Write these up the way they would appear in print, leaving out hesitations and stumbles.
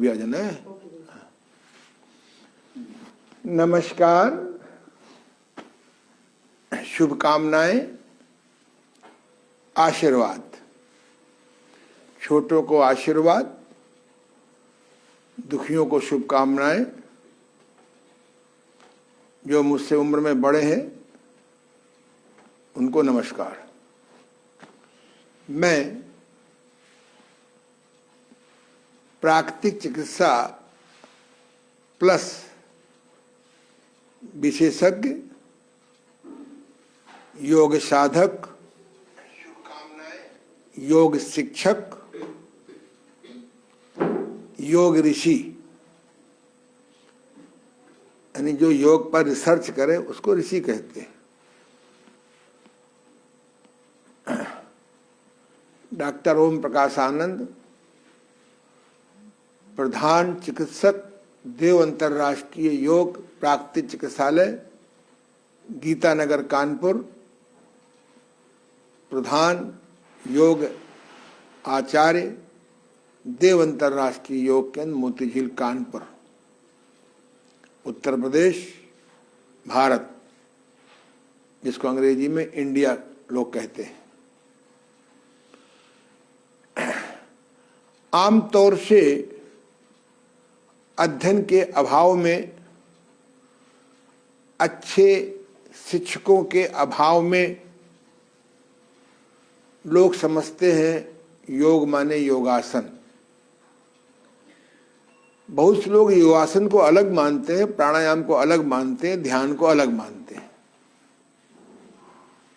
भी आ जाना है। नमस्कार, शुभकामनाएं, आशीर्वाद। छोटों को आशीर्वाद, दुखियों को शुभकामनाएं। जो मुझसे उम्र में बड़े हैं उनको नमस्कार। मैं प्राकृतिक चिकित्सा प्लस विशेषज्ञ, योग साधक, योग शिक्षक, योग ऋषि, यानी जो योग पर रिसर्च करे उसको ऋषि कहते हैं। डॉक्टर ओम प्रकाश आनंद, प्रधान चिकित्सक, देव अंतर्राष्ट्रीय योग प्राकृतिक चिकित्सालय, गीतानगर, कानपुर। प्रधान योग आचार्य, देव अंतर्राष्ट्रीय योग केंद्र, मोतीझील, कानपुर, उत्तर प्रदेश, भारत, जिसको अंग्रेजी में इंडिया लोग कहते हैं। आमतौर से अध्ययन के अभाव में, अच्छे शिक्षकों के अभाव में लोग समझते हैं योग माने योगासन। बहुत से लोग योगासन को अलग मानते हैं, प्राणायाम को अलग मानते हैं, ध्यान को अलग मानते हैं।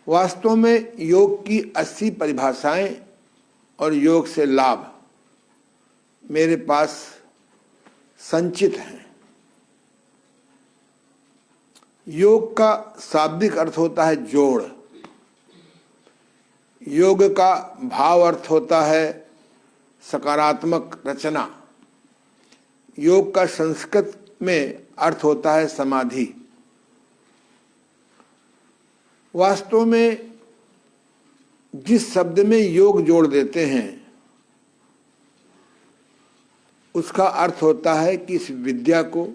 वास्तव में योग की 80 परिभाषाएं और योग से लाभ मेरे पास संचित हैं। योग का शाब्दिक अर्थ होता है जोड़। योग का भाव अर्थ होता है सकारात्मक रचना। योग का संस्कृत में अर्थ होता है समाधि। वास्तव में जिस शब्द में योग जोड़ देते हैं उसका अर्थ होता है कि इस विद्या को,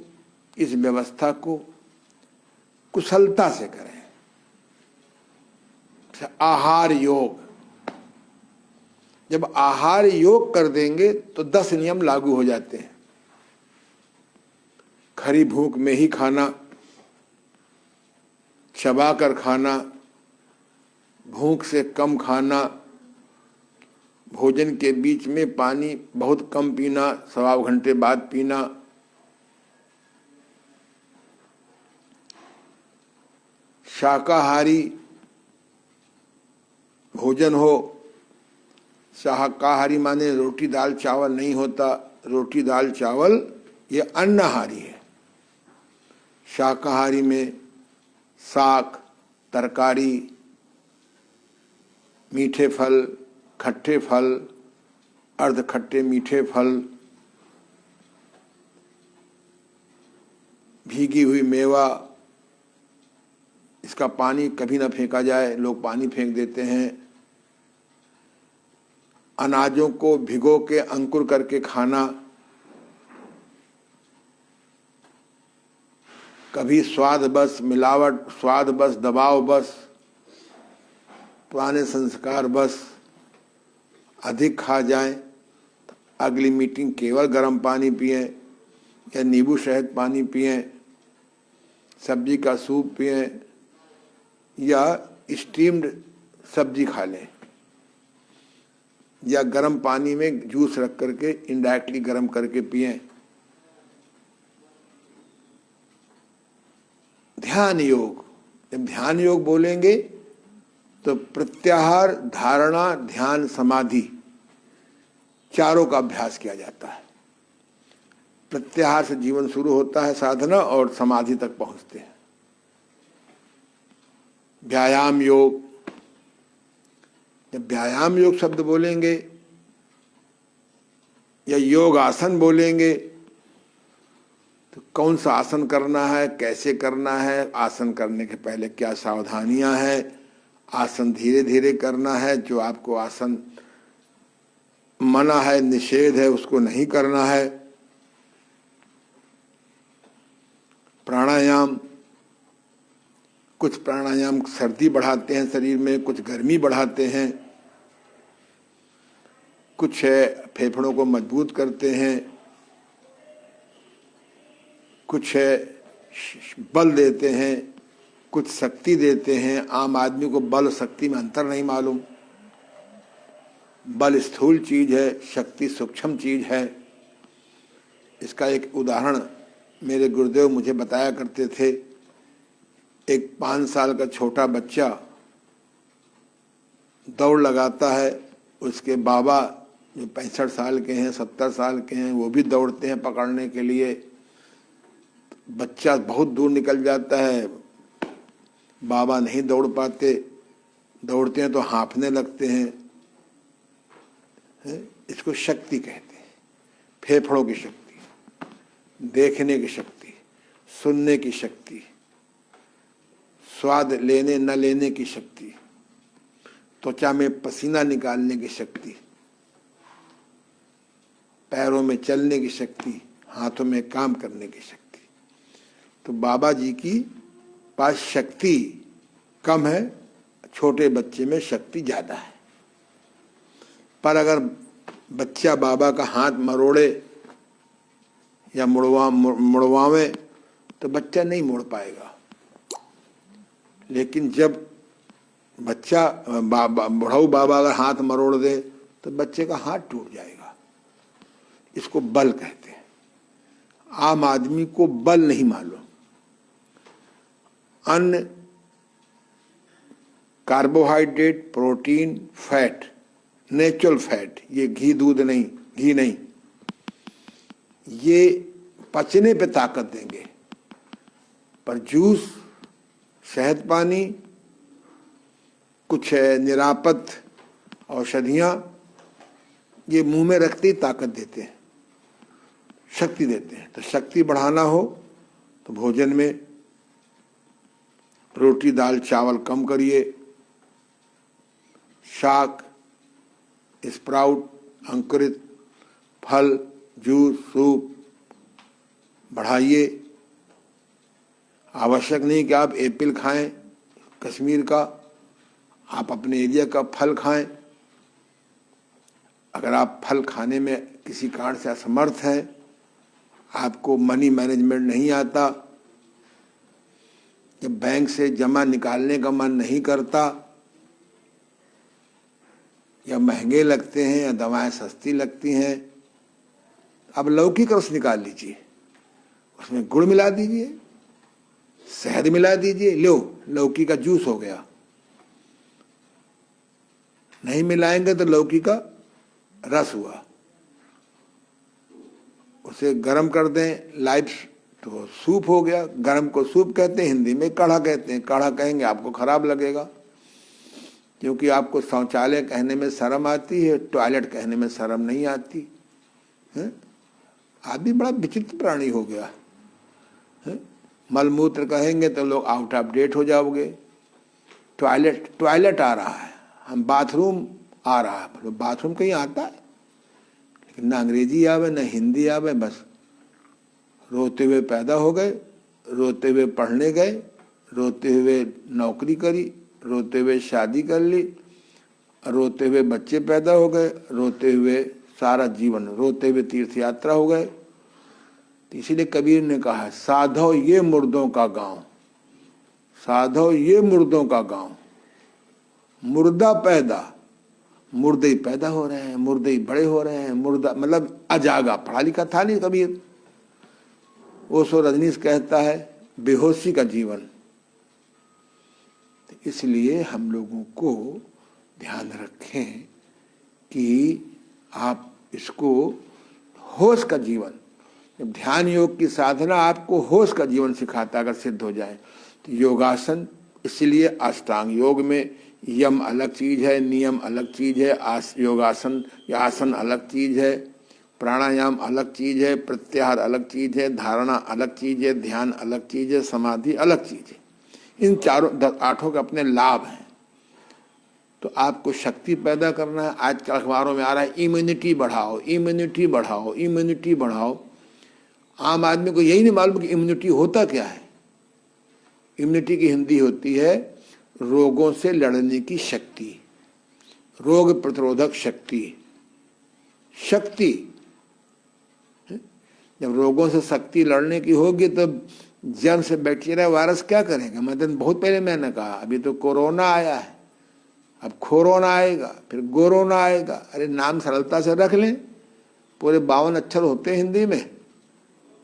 इस व्यवस्था को कुशलता से करें। आहार योग, जब आहार योग कर देंगे तो 10 नियम लागू हो जाते हैं। खरी भूख में ही खाना, चबा कर खाना, भूख से कम खाना, भोजन के बीच में पानी बहुत कम पीना, 1.25 घंटे बाद पीना, शाकाहारी भोजन हो। शाकाहारी माने रोटी दाल चावल नहीं होता। रोटी दाल चावल ये अन्नाहारी है। शाकाहारी में साग, तरकारी, मीठे फल, खट्टे फल, अर्ध खट्टे मीठे फल, भीगी हुई मेवा, इसका पानी कभी ना फेंका जाए, लोग पानी फेंक देते हैं। अनाजों को भिगो के अंकुर करके खाना, कभी स्वाद बस मिलावट, स्वाद बस दबाव बस, पुराने संस्कार बस अधिक खा जाएं, तो अगली मीटिंग केवल गर्म पानी पिएं या नींबू शहद पानी पिएं, सब्जी का सूप पिएं या स्टीम्ड सब्जी खा लें या गर्म पानी में जूस रख करके इनडायरेक्टली गर्म करके पिएं। ध्यान योग, जब ध्यान योग बोलेंगे तो प्रत्याहार, धारणा, ध्यान, समाधि चारों का अभ्यास किया जाता है। प्रत्याहार से जीवन शुरू होता है साधना और समाधि तक पहुंचते हैं। व्यायाम योग, जब व्यायाम योग शब्द बोलेंगे या योग आसन बोलेंगे तो कौन सा आसन करना है, कैसे करना है, आसन करने के पहले क्या सावधानियां हैं, आसन धीरे धीरे करना है, जो आपको आसन मना है, निषेध है, उसको नहीं करना है। प्राणायाम, कुछ प्राणायाम सर्दी बढ़ाते हैं शरीर में, कुछ गर्मी बढ़ाते हैं, कुछ है फेफड़ों को मजबूत करते हैं, कुछ है बल देते हैं, कुछ शक्ति देते हैं। आम आदमी को बल शक्ति में अंतर नहीं मालूम। बल स्थूल चीज है, शक्ति सूक्ष्म चीज है। इसका एक उदाहरण मेरे गुरुदेव मुझे बताया करते थे। एक 5 साल का छोटा बच्चा दौड़ लगाता है, उसके बाबा जो 65 साल के हैं, 70 साल के हैं, वो भी दौड़ते हैं पकड़ने के लिए। बच्चा बहुत दूर निकल जाता है, बाबा नहीं दौड़ पाते, दौड़ते हैं तो हाँफने लगते हैं। इसको शक्ति कहते हैं। फेफड़ों की शक्ति, देखने की शक्ति, सुनने की शक्ति, स्वाद लेने न लेने की शक्ति, त्वचा में पसीना निकालने की शक्ति, पैरों में चलने की शक्ति, हाथों में काम करने की शक्ति। तो बाबा जी की पास शक्ति कम है, छोटे बच्चे में शक्ति ज्यादा है। पर अगर बच्चा बाबा का हाथ मरोड़े या मुड़वावे तो बच्चा नहीं मोड़ पाएगा। लेकिन जब बच्चा बुढ़ाऊ बाबा अगर हाथ मरोड़ दे तो बच्चे का हाथ टूट जाएगा। इसको बल कहते हैं। आम आदमी को बल नहीं मालूम। अन्न, carbohydrate, protein, fat, natural fat, ये घी दूध नहीं, घी नहीं, ये पचने पे ताकत देंगे। पर जूस, शहद पानी, कुछ निरापद औषधियां, ये मुंह में रखते ही ताकत देते हैं, शक्ति देते हैं। तो शक्ति बढ़ाना हो तो भोजन में रोटी दाल चावल कम करिए, शाक, स्प्राउट, अंकुरित फल, जूस, सूप बढ़ाइए। आवश्यक नहीं कि आप एप्पल खाएं कश्मीर का, आप अपने एरिया का फल खाएं। अगर आप फल खाने में किसी कारण से असमर्थ हैं, आपको मनी मैनेजमेंट नहीं आता, जब बैंक से जमा निकालने का मन नहीं करता, या महंगे लगते हैं या दवाएं सस्ती लगती हैं, अब लौकी का रस निकाल लीजिए, उसमें गुड़ मिला दीजिए, शहद मिला दीजिए, लो लौकी का जूस हो गया। नहीं मिलाएंगे तो लौकी का रस हुआ। उसे गर्म कर दें लाइट तो सूप हो गया। गर्म को सूप कहते हैं, हिंदी में काढ़ा कहते हैं। काढ़ा कहेंगे आपको खराब लगेगा, क्योंकि आपको शौचालय कहने में शर्म आती है, टॉयलेट कहने में शर्म नहीं आती है। आदमी बड़ा विचित्र प्राणी हो गया है। मलमूत्र कहेंगे तो लोग आउट ऑफ डेट हो जाओगे। टॉयलेट आ रहा है, हम बाथरूम आ रहा है। बाथरूम कहीं आता है, लेकिन ना अंग्रेजी आवे ना हिंदी आवे। बस रोते हुए पैदा हो गए, रोते हुए पढ़ने गए, रोते हुए नौकरी करी, रोते हुए शादी कर ली, रोते हुए बच्चे पैदा हो गए, रोते हुए सारा जीवन, रोते हुए तीर्थ यात्रा हो गए। तो इसीलिए कबीर ने कहा है, साधो ये मुर्दों का गांव, साधो ये मुर्दों का गांव। मुर्दा पैदा, मुर्दे ही पैदा हो रहे हैं, मुर्दे ही बड़े हो रहे हैं। मुर्दा मतलब अजागा, पढ़ा लिखा था नहीं कबीर। ओशो रजनीश कहता है बेहोशी का जीवन। इसलिए हम लोगों को ध्यान रखें कि आप इसको होश का जीवन, जब ध्यान योग की साधना आपको होश का जीवन सिखाता अगर सिद्ध हो जाए तो योगासन। इसलिए अष्टांग योग में यम अलग चीज है, नियम अलग चीज है, योगासन या आसन अलग चीज है, प्राणायाम अलग चीज है, प्रत्याहार अलग चीज है, धारणा अलग चीज है, ध्यान अलग चीज है, समाधि अलग चीज है। इन चारों 8 के अपने लाभ हैं। तो आपको शक्ति पैदा करना है। आजकल अखबारों में आ रहा है इम्यूनिटी बढ़ाओ, इम्यूनिटी बढ़ाओ, इम्यूनिटी बढ़ाओ। आम आदमी को यही नहीं मालूम कि इम्यूनिटी होता क्या है। इम्यूनिटी की हिंदी होती है रोगों से लड़ने की शक्ति, रोग प्रतिरोधक शक्ति। शक्ति, जब रोगों से शक्ति लड़ने की होगी तब जर्म से बैक्टीरिया वायरस क्या करेगा। मतलब बहुत पहले मैंने कहा, अभी तो कोरोना आया है, अब कोरोना आएगा, फिर गोरोना आएगा। अरे नाम सरलता से रख लें, पूरे 52 अक्षर होते हैं हिंदी में,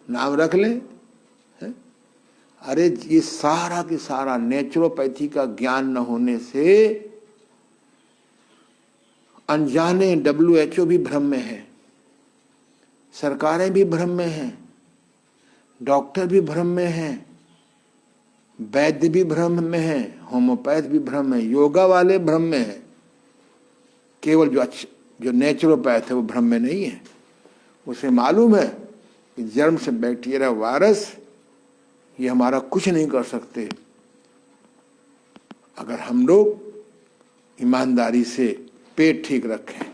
नाम रख लें। अरे ये सारा की सारा नेचुरोपैथी का ज्ञान न होने से अनजाने WHO भी भ्रम में है, सरकारें भी भ्रम में हैं, डॉक्टर भी भ्रम में हैं, वैद्य भी भ्रम में हैं, होम्योपैथ भी भ्रम में, योगा वाले भ्रम में हैं। केवल जो नेचुरोपैथ है वो भ्रम में नहीं है। उसे मालूम है कि जर्म से बैक्टीरिया वायरस ये हमारा कुछ नहीं कर सकते। अगर हम लोग ईमानदारी से पेट ठीक रखें,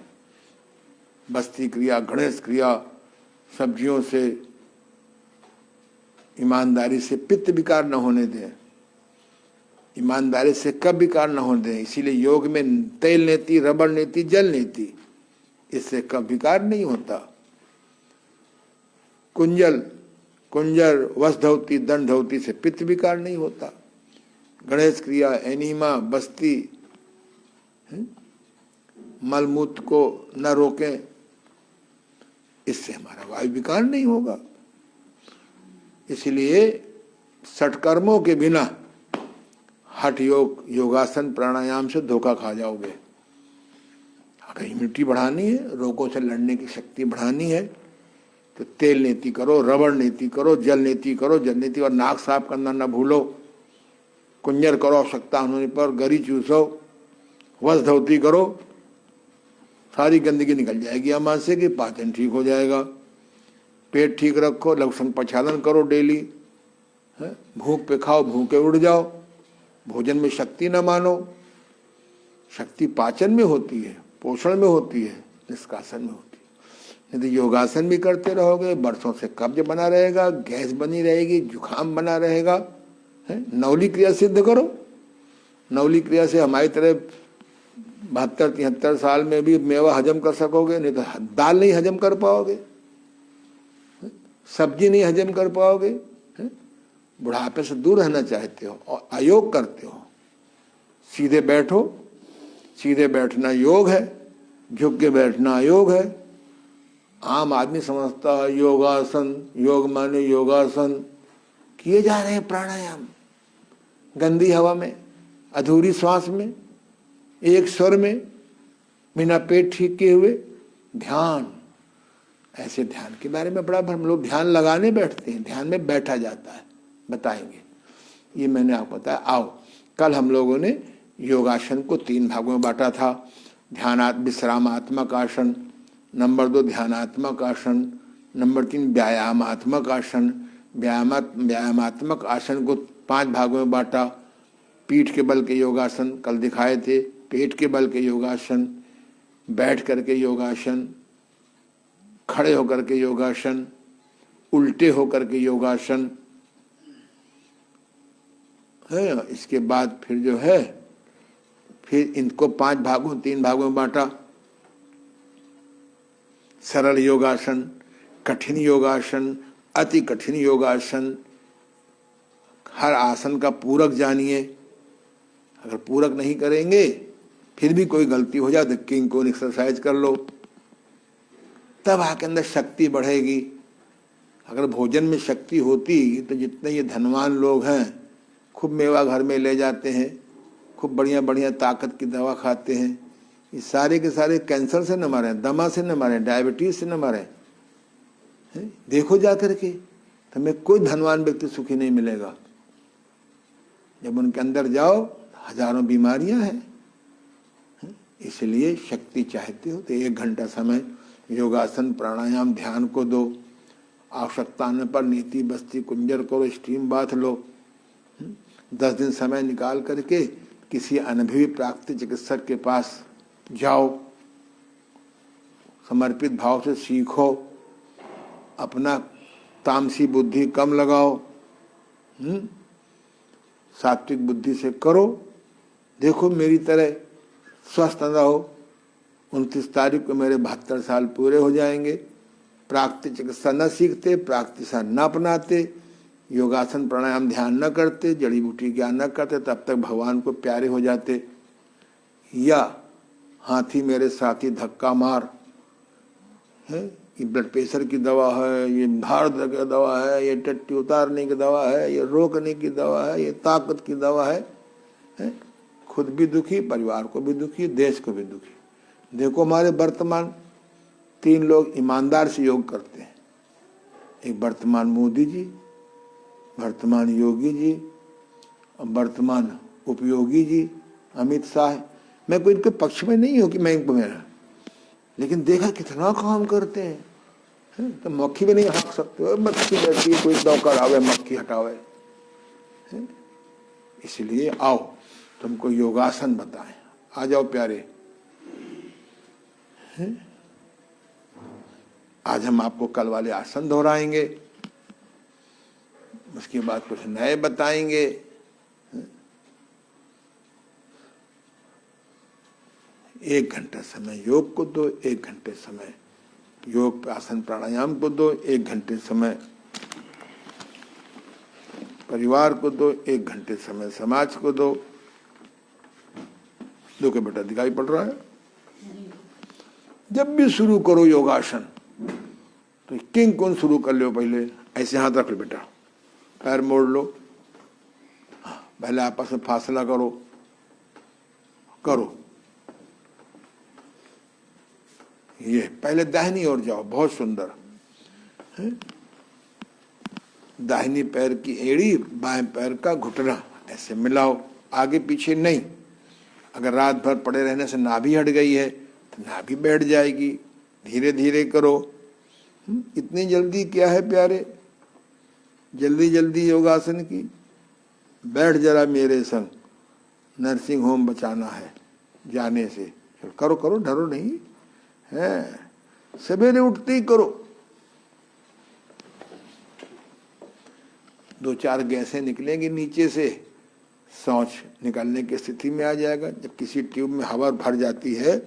बस्ती क्रिया, गणेश क्रिया, सब्जियों से ईमानदारी से पित्त विकार न होने दें, ईमानदारी से कब विकार न होने दें। इसीलिए योग में तेल नीति, रबड़ नीति, जल नीति, इससे कब विकार नहीं होता। कुंजर, वसधौती, दंडधौती से पित्त विकार नहीं होता। गणेश क्रिया, एनीमा, बस्ती, मलमूत्र को न रोकें, इससे हमारा वायु विकार नहीं होगा। इसलिए षटकर्मों के बिना हठ योग, योगासन, प्राणायाम से धोखा खा जाओगे। अगर इम्यूनिटी बढ़ानी है, रोगों से लड़ने की शक्ति बढ़ानी है, तो तेल नीति करो, रबड़ नीति करो, जल नीति करो। जल नीति और नाक साफ करना न भूलो। कुंजर करो आवश्यकता होने पर, गरी चूसो, वस धोती करो, सारी गंदगी निकल जाएगी अमां से, कि पाचन ठीक हो जाएगा। पेट ठीक रखो, लघुशंक प्रक्षालन करो डेली, भूख पे खाओ, भूखे उड़ जाओ। भोजन में शक्ति न मानो, शक्ति पाचन में होती है, पोषण में होती है, निष्कासन में होती है। यदि योगासन भी करते रहोगे, बरसों से कब्ज बना रहेगा, गैस बनी रहेगी, जुखाम बना रहेगा। नवली क्रिया सिद्ध करो। नवली क्रिया से हमारी तरह 72-73 साल में भी मेवा हजम कर सकोगे, नहीं तो दाल नहीं हजम कर पाओगे, सब्जी नहीं हजम कर पाओगे। बुढ़ापे से दूर रहना चाहते हो और अयोग करते हो, सीधे बैठो। सीधे बैठना योग है, झुक के बैठना अयोग है। आम आदमी समझता है योगासन, योग माने योगासन। किए जा रहे हैं प्राणायाम, गंदी हवा में, अधूरी श्वास में, एक स्वर में, बिना पेट ठीक किए हुए ध्यान। ऐसे ध्यान के बारे में बड़ा हम लोग ध्यान लगाने बैठते हैं, ध्यान में बैठा जाता है, बताएंगे। ये मैंने आपको बताया। आओ, कल हम लोगों ने योगासन को 3 भागों में बांटा था। विश्रामात्मक आसन, नंबर 2 ध्यानात्मक आसन, नंबर 3 व्यायामात्मक आसन। व्यायामात्मक आसन को 5 भागों में बांटा। पीठ के बल के योगासन कल दिखाए थे, पेट के बल के योगासन, बैठ करके योगासन, खड़े होकर के योगासन, उल्टे होकर के योगासन है। इसके बाद फिर जो है, फिर इनको 5 भागों 3 भागों में बांटा। सरल योगासन, कठिन योगासन, अति कठिन योगासन। हर आसन का पूरक जानिए। अगर पूरक नहीं करेंगे, फिर भी कोई गलती हो जाए तो किंग कोन एक्सरसाइज कर लो, तब आपके अंदर शक्ति बढ़ेगी। अगर भोजन में शक्ति होती तो जितने ये धनवान लोग हैं खूब मेवा घर में ले जाते हैं, खूब बढ़िया बढ़िया ताकत की दवा खाते हैं। ये सारे के सारे कैंसर से न मरे, दमा से न मरे, डायबिटीज से न मरे। देखो जा करके, तुम्हें कोई धनवान व्यक्ति सुखी नहीं मिलेगा। जब उनके अंदर जाओ, हजारों बीमारियां हैं। इसलिए शक्ति चाहते हो तो 1 घंटा समय योगासन, प्राणायाम, ध्यान को दो। आवश्यकता आने पर नीति, बस्ती, कुंजर करो, स्टीम बाथ लो। 10 दिन समय निकाल करके किसी अनुभवी प्राकृतिक चिकित्सक के पास जाओ, समर्पित भाव से सीखो, अपना तामसी बुद्धि कम लगाओ, सात्विक बुद्धि से करो। देखो मेरी तरह स्वस्थ रहो। 29 तारीख को मेरे 72 साल पूरे हो जाएंगे। प्राकृतिक चिकित्सा न सीखते, प्राकृतिक न अपनाते, योगासन प्राणायाम ध्यान न करते, जड़ी बूटी ज्ञान न करते, तब तक भगवान को प्यारे हो जाते। या हाथी मेरे साथी धक्का मार है, ये ब्लड प्रेशर की दवा है, ये भार की दवा है, ये टट्टी उतारने की दवा है, ये रोकने की दवा है, ये ताकत की दवा है? खुद भी दुखी, परिवार को भी दुखी, देश को भी दुखी। देखो हमारे वर्तमान 3 लोग ईमानदार से योग करते हैं। एक वर्तमान मोदी जी, वर्तमान योगी जी और वर्तमान उपयोगी जी अमित शाह। मैं कोई इनके पक्ष में नहीं हूँ कि मैं इनको मेरा, लेकिन देखा कितना काम करते हैं। तो मक्खी भी नहीं हाँक सकते, मक्खी बैठी कोई नौकर आवे मक्खी हटावे। इसलिए आओ तुमको योगासन बताएं। आ जाओ प्यारे। आज हम आपको कल वाले आसन दोहराएंगे, उसके बाद कुछ नए बताएंगे। 1 घंटा समय योग को दो, 1 घंटे समय योग आसन प्राणायाम को दो, 1 घंटे समय परिवार को दो, 1 घंटे समय समाज को दो। दो के बेटा दिखाई पड़ रहा है। जब भी शुरू करो योगासन तो किंग कौन शुरू कर लो। पहले ऐसे हाथ रख लो बेटा, पैर मोड़ लो, पहले आपस में फासला करो। ये पहले दाहिनी ओर जाओ, बहुत सुंदर है? दाहिनी पैर की एड़ी बाएं पैर का घुटना ऐसे मिलाओ, आगे पीछे नहीं। अगर रात भर पड़े रहने से नाभि हट गई है तो नाभि बैठ जाएगी। धीरे धीरे करो। इतनी जल्दी क्या है प्यारे, जल्दी जल्दी योगासन की। बैठ जरा मेरे संग, नर्सिंग होम बचाना है जाने से। करो करो, डरो नहीं है। सवेरे उठते ही करो। 2-4 गैसें निकलेंगी नीचे से, शौच निकलने की स्थिति में आ जाएगा। जब किसी ट्यूब में हवा भर जाती है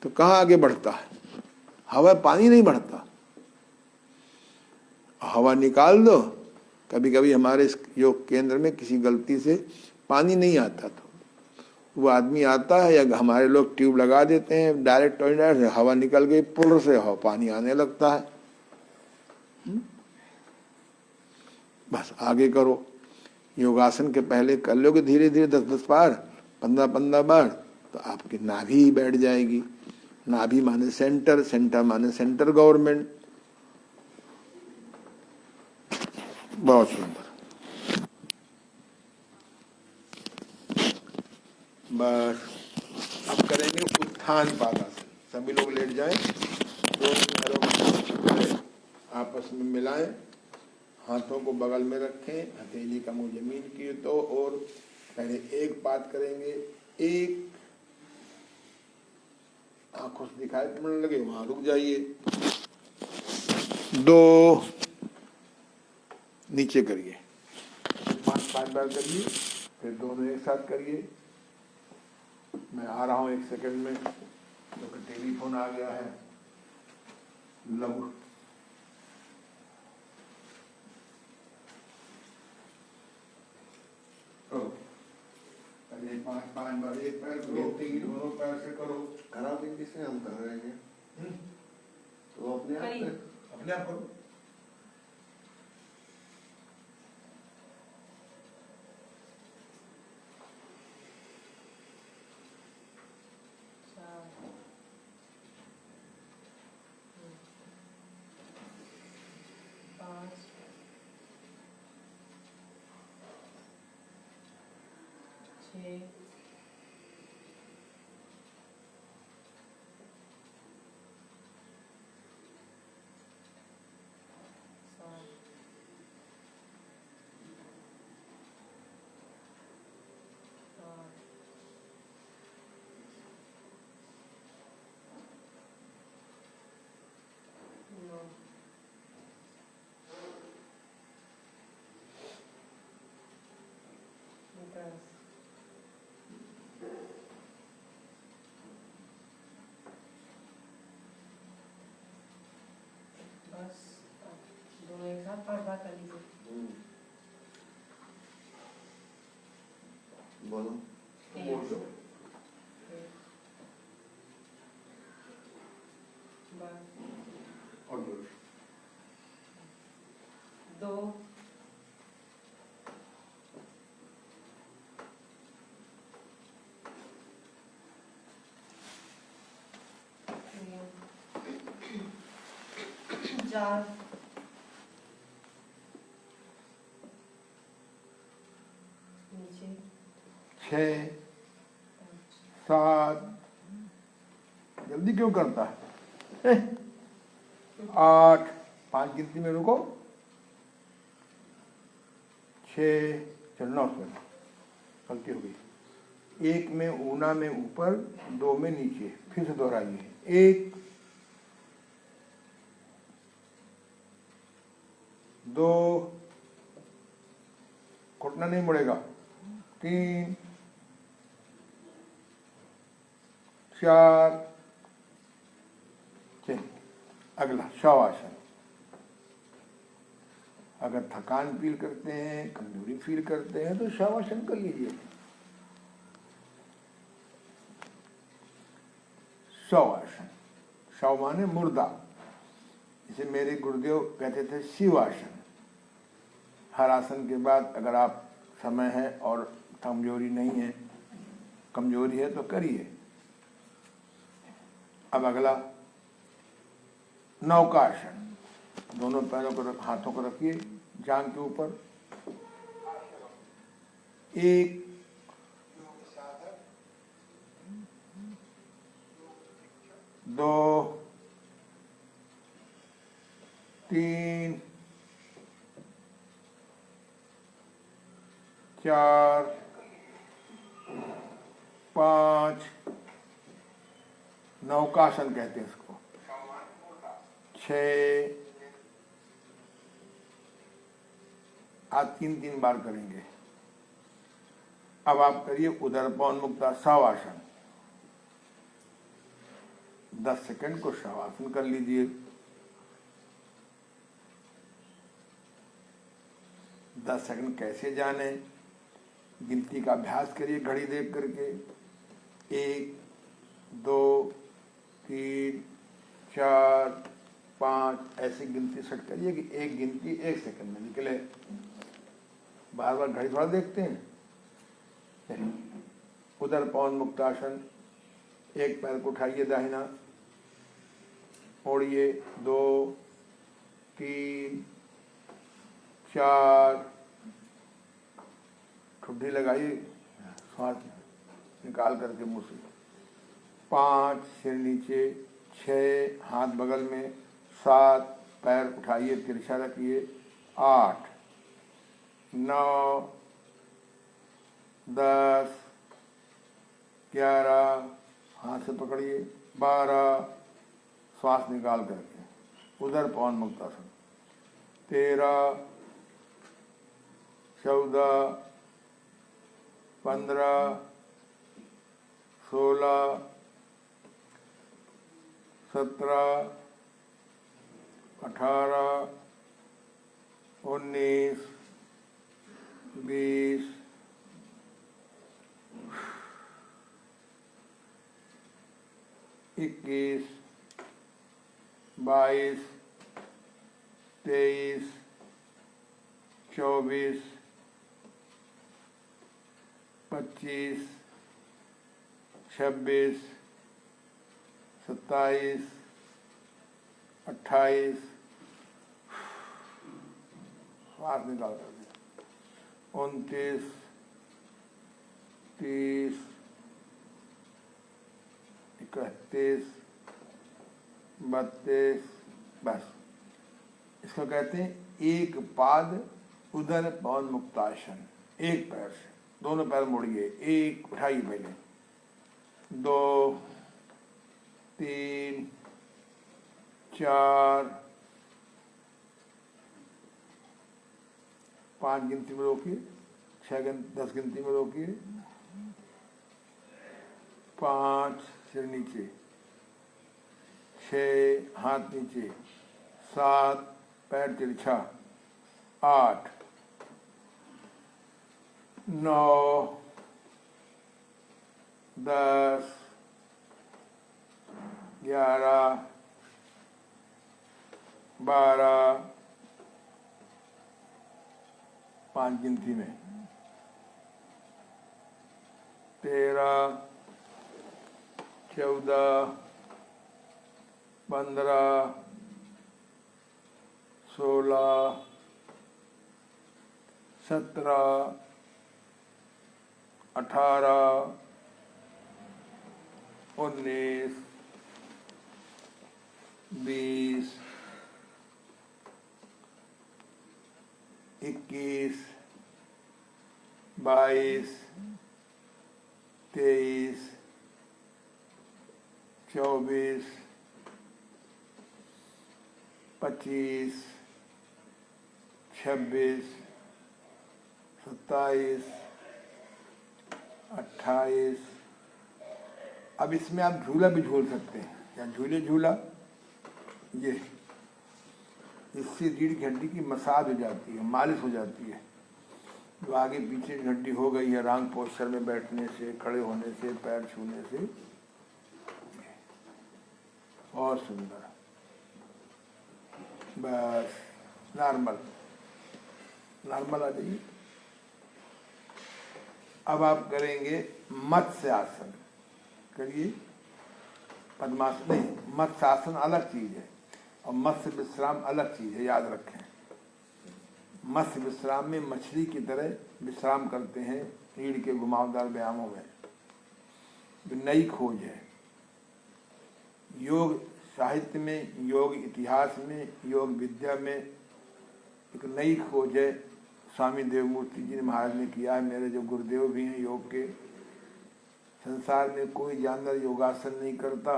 तो कहाँ आगे बढ़ता है, हवा पानी नहीं बढ़ता। हवा निकाल दो। कभी कभी हमारे योग केंद्र में किसी गलती से पानी नहीं आता तो वो आदमी आता है या हमारे लोग ट्यूब लगा देते हैं, डायरेक्ट से हवा निकल गई, पुल से हवा पानी आने लगता है। बस आगे करो। योगासन के पहले कर लोगे धीरे धीरे 10-10 बार, 15-15 बार, तो आपकी नाभि ही बैठ जाएगी। नाभि माने सेंटर, सेंटर माने सेंटर गवर्नमेंट। बहुत सुंदर। बस अब करेंगे उत्थान पादासन। सभी लोग लेट जाएं, दोनों पैरों को आपस में मिलाएं, हाथों को बगल में रखें, हथेली का मुंह जमीन की तो। और पहले एक बात करेंगे, एक आंखों से दिखाई पड़ने लगे वहां रुक जाइए। 2 नीचे करिए, 5 बार करिए, फिर दोनों एक साथ करिए। मैं आ रहा हूँ 1 सेकंड में, तो टेलीफोन आ गया है। लघु पहले 5 बार एक पैर करो, दोनों पैर से करो। खराब तरीके से हम कर रहे हैं तो अपने आप करो। और बात कर लीजिए। बोलो। बोल दो। और बोलो। 2 4 नीचे 6 7 जल्दी क्यों करता है 8 5 गिनती में रुको 6 चल 9 गलती हो गई 1 में ऊना में ऊपर 2 में नीचे फिर से दोहराइए 1 2 घुटना नहीं मुड़ेगा 3 4 अगला शवासन। अगर थकान फील करते हैं कमजोरी फील करते हैं तो शवासन कर लीजिए। शवासन शव माने मुर्दा, इसे मेरे गुरुदेव कहते थे शिवासन। हर आसन के बाद अगर आप समय है और कमजोरी नहीं है, कमजोरी है तो करिए। अब अगला नौकासन। दोनों पैरों को हाथों को रखिए जांघ के ऊपर 1 2 3 4 5 नौकासन कहते हैं इसको 6 आज 3 बार करेंगे। अब आप करिए उदरपोन्मुक्ता शवासन 10 सेकंड को शवासन कर लीजिए। 10 सेकंड कैसे जाने, गिनती का अभ्यास करिए घड़ी देख करके 1 2 3 4 5 ऐसी गिनती सेट करिए कि एक गिनती 1 सेकंड में निकले। बार बार घड़ी थोड़ा देखते हैं। उदर पवन मुक्तासन, एक पैर को उठाइए दाहिना, ओढ़िए 2 3 4 ठुड्डी लगाइए सांस निकाल करके मुंह से 5 सिर नीचे 6 हाथ बगल में 7 पैर उठाइए तिरछा रखिए 8 9 10 11 हाथ से पकड़िए 12 श्वास निकाल करके उधर पवन मुक्तासन 13 14 15 16 17 18 19 20 21 22 23 24 25 26 27 28 श्वास निकाल कर 29 30 31 32 बस। इसको कहते हैं एक पाद उदर पवन मुक्तासन। एक पैर से दोनों पैर मोड़िए, 1 उठाइए पहले 2 3 4 5 गिनती में रोकिए, 10 गिनती में रोकिए 5 सिर नीचे 6 हाथ नीचे 7 पैर तिरछा 8 9 10 11 12 5 गिनती में 13 14 15 16 17 18 19 20 21 22 23 24 25 26 27 28। अब इसमें आप झूला भी झूल सकते हैं, या झूले झूला, ये इससे रीढ़ की हड्डी की मसाज हो जाती है, मालिश हो जाती है। जो आगे पीछे की हड्डी हो गई है रांग पोस्चर में बैठने से, खड़े होने से, पैर छूने से, और सुंदर। बस नॉर्मल नॉर्मल आ जाइए। अब आप करेंगे मत्स्य आसन। करिए। पद्मासन नहीं, मत्स्य आसन अलग चीज है और मत्स्य विश्राम अलग चीज है, याद रखें। मत्स्य विश्राम में मछली की तरह विश्राम करते हैं रीढ़ के घुमावदार व्यायामों में। नई खोज है योग साहित्य में, योग इतिहास में, योग विद्या में एक नई खोज है। स्वामी देवमूर्ति जी ने महाराज ने किया है, मेरे जो गुरुदेव भी हैं योग के। संसार में कोई जानवर योगासन नहीं करता,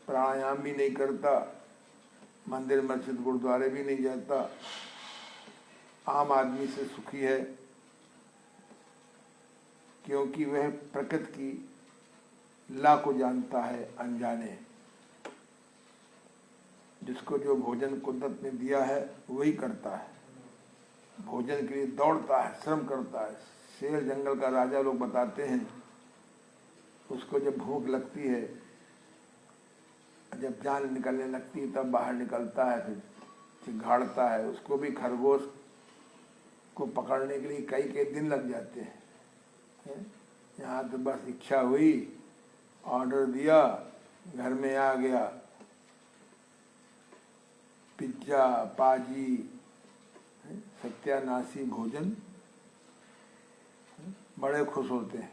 प्राणायाम भी नहीं करता, मंदिर मस्जिद गुरुद्वारे भी नहीं जाता, आम आदमी से सुखी है, क्योंकि वह प्रकृति की ला को जानता है अनजाने। जिसको जो भोजन कुदरत ने दिया है वही करता है, भोजन के लिए दौड़ता है, श्रम करता है। शेर जंगल का राजा लोग बताते हैं, उसको जब भूख लगती है, जब जान निकलने लगती है तब बाहर निकलता है, फिर गाड़ता है। उसको भी खरगोश को पकड़ने के लिए कई कई दिन लग जाते हैं। यहाँ तो बस इच्छा हुई, ऑर्डर दिया, घर में आ गया, पिज्जा पाजी, सत्यानाशी भोजन, बड़े खुश होते हैं।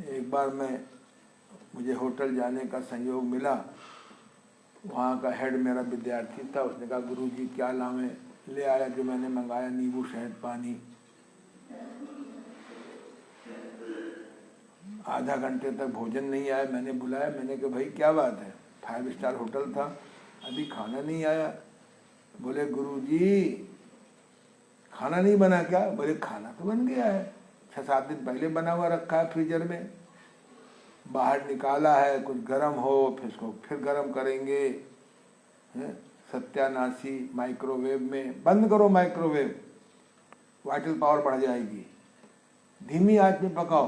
एक बार मुझे होटल जाने का संयोग मिला, वहाँ का हेड मेरा विद्यार्थी था। उसने कहा गुरुजी क्या लावे, ले आया जो मैंने मंगाया, नींबू शहद पानी। आधा घंटे तक भोजन नहीं आया, मैंने बुलाया, मैंने कहा भाई क्या बात है, 5 स्टार होटल था, अभी खाना नहीं आया। बोले गुरुजी खाना नहीं बना क्या? बोले खाना तो बन गया है, 6-7 दिन पहले बना हुआ रखा है फ्रीजर में, बाहर निकाला है, कुछ गर्म हो फिर इसको फिर गर्म करेंगे। सत्यानाशी माइक्रोवेव में, बंद करो माइक्रोवेव, वाइटल पावर बढ़ जाएगी। धीमी आंच में पकाओ,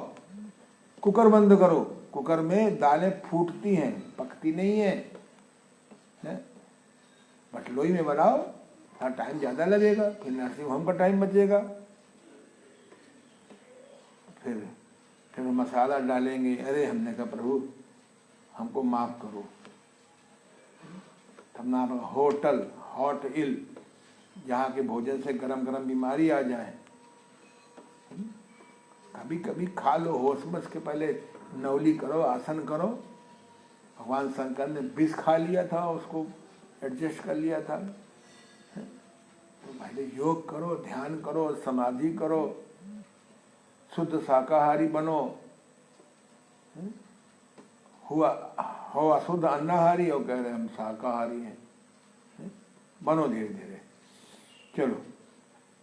कुकर बंद करो, कुकर में दालें फूटती हैं, पकती नहीं है, बटलोई में बनाओ, हाँ टाइम ज़्यादा लगेगा, फिर नर्सिंग होम का टाइम बचेगा। फिर मसाला डालेंगे। अरे हमने कहा प्रभु हमको माफ़ करो। तब ना होटल हॉट इल, जहाँ के भोजन से गरम गरम बीमारी आ जाए। कभी कभी खा लो, होश बस के पहले नवली करो, आसन करो। भगवान शंकर ने विष खा लिया था, उसको एडजस्ट कर लिया था। तो पहले योग करो, ध्यान करो, समाधि करो, शुद्ध शाकाहारी बनो। हो अशुद्ध अन्नाहारी और कह रहे हम शाकाहारी हैं, बनो धीरे धीरे। चलो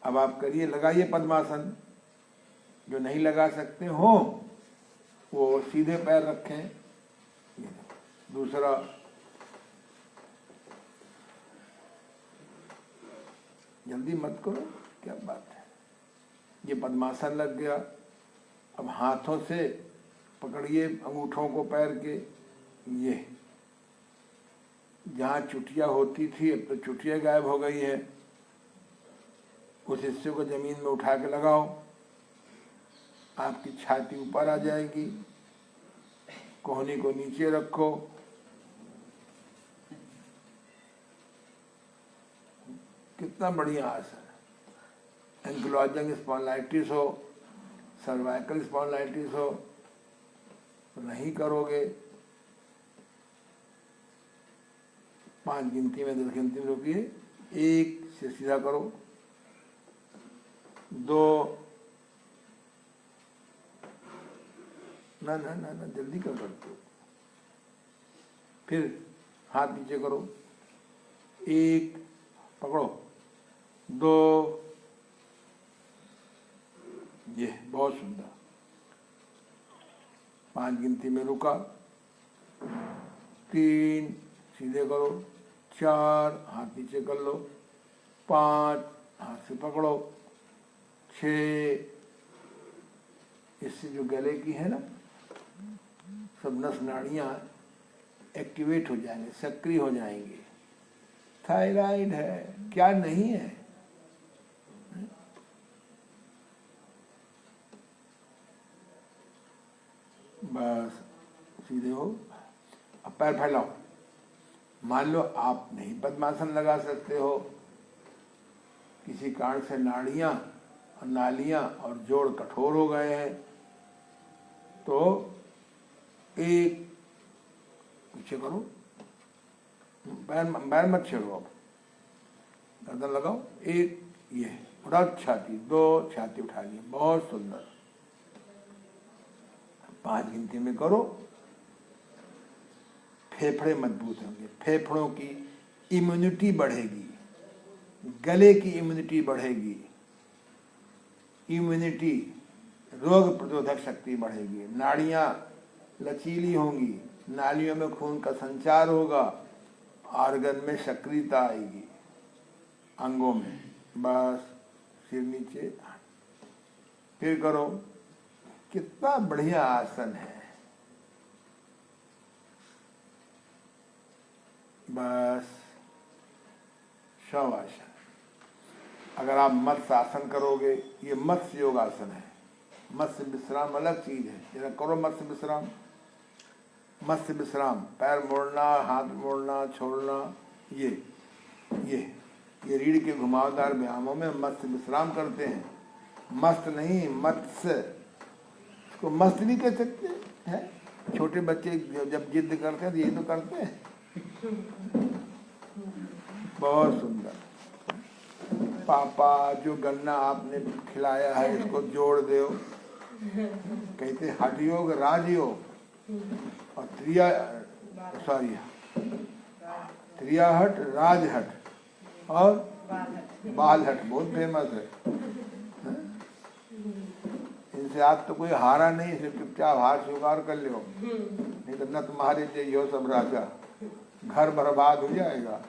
अब आप करिए, लगाइए पद्मासन। जो नहीं लगा सकते हो वो सीधे पैर रखें। दूसरा जल्दी मत करो, क्या बात है। ये पद्मासन लग गया। अब हाथों से पकड़िए अंगूठों को पैर के, ये जहाँ चुटिया होती थी अब तो चुटिया गायब हो गई है, उस हिस्से को जमीन में उठा के लगाओ, आपकी छाती ऊपर आ जाएगी, कोहनी को नीचे रखो, कितना बढ़िया आसन। एंक्लोजिंग स्पॉन्डिलाइटिस हो, सर्वाइकल स्पॉन्डिलाइटिस हो, तो नहीं करोगे। 5 गिनती में 10 गिनती में रोकिए, 1 से सीधा करो, 2 ना ना ना ना जल्दी कर करते हो, फिर हाथ नीचे करो, 1 पकड़ो, 2, ये बहुत सुंदर। 5 गिनती में रुका, 3 सीधे करो, 4 हाथ नीचे कर लो, 5 हाथ से पकड़ो, 6 इससे जो गले की है ना सब नस नाड़ियाँ एक्टिवेट हो जाएंगे, सक्रिय हो जाएंगे। थायराइड है क्या नहीं है, बस सीधे हो। अब पैर फैलाओ। मान लो आप नहीं पद्मासन लगा सकते हो, किसी कारण से नाड़ियाँ और नालियाँ और जोड़ कठोर हो गए हैं, तो 1 पीछे करो, पैर मत छेड़ो, अब गर्दन लगाओ, 1 ये उठा छाती, 2 छाती उठा ली, बहुत सुंदर। 5 गिनती में करो, फेफड़े मजबूत होंगे, फेफड़ों की इम्यूनिटी बढ़ेगी, गले की इम्यूनिटी बढ़ेगी, इम्यूनिटी रोग प्रतिरोधक शक्ति बढ़ेगी, नाड़ियाँ लचीली होंगी, नालियों में खून का संचार होगा, आर्गन में सक्रियता आएगी, अंगों में। बस सिर नीचे, फिर करो। कितना बढ़िया आसन है। बस शवासन। अगर आप मत्स्य आसन करोगे, ये मत्स्य योगासन है। मत्स्य विश्राम अलग चीज है, जरा करो मत्स्य विश्राम। मत्स्य विश्राम, पैर मोड़ना, हाथ मोड़ना, छोड़ना, ये रीढ़ के घुमावदार व्यायामों में मत्स्य विश्राम करते हैं। मस्त नहीं, मत्स्य, इसको मस्त भी कह सकते हैं। छोटे बच्चे जब जिद करते हैं तो ये तो करते हैं। बहुत सुंदर। पापा जो गन्ना आपने खिलाया है इसको जोड़ दो, कहते हठ योग राजयोग और त्रियाहट राजहट और बालहट बहुत फेमस है। इनसे आप तो कोई हारा नहीं, सिर्फ चुपचाप हार स्वीकार कर लो, नहीं तो न तुम्हारे जइयो सब राजा, घर बर्बाद हो जाएगा।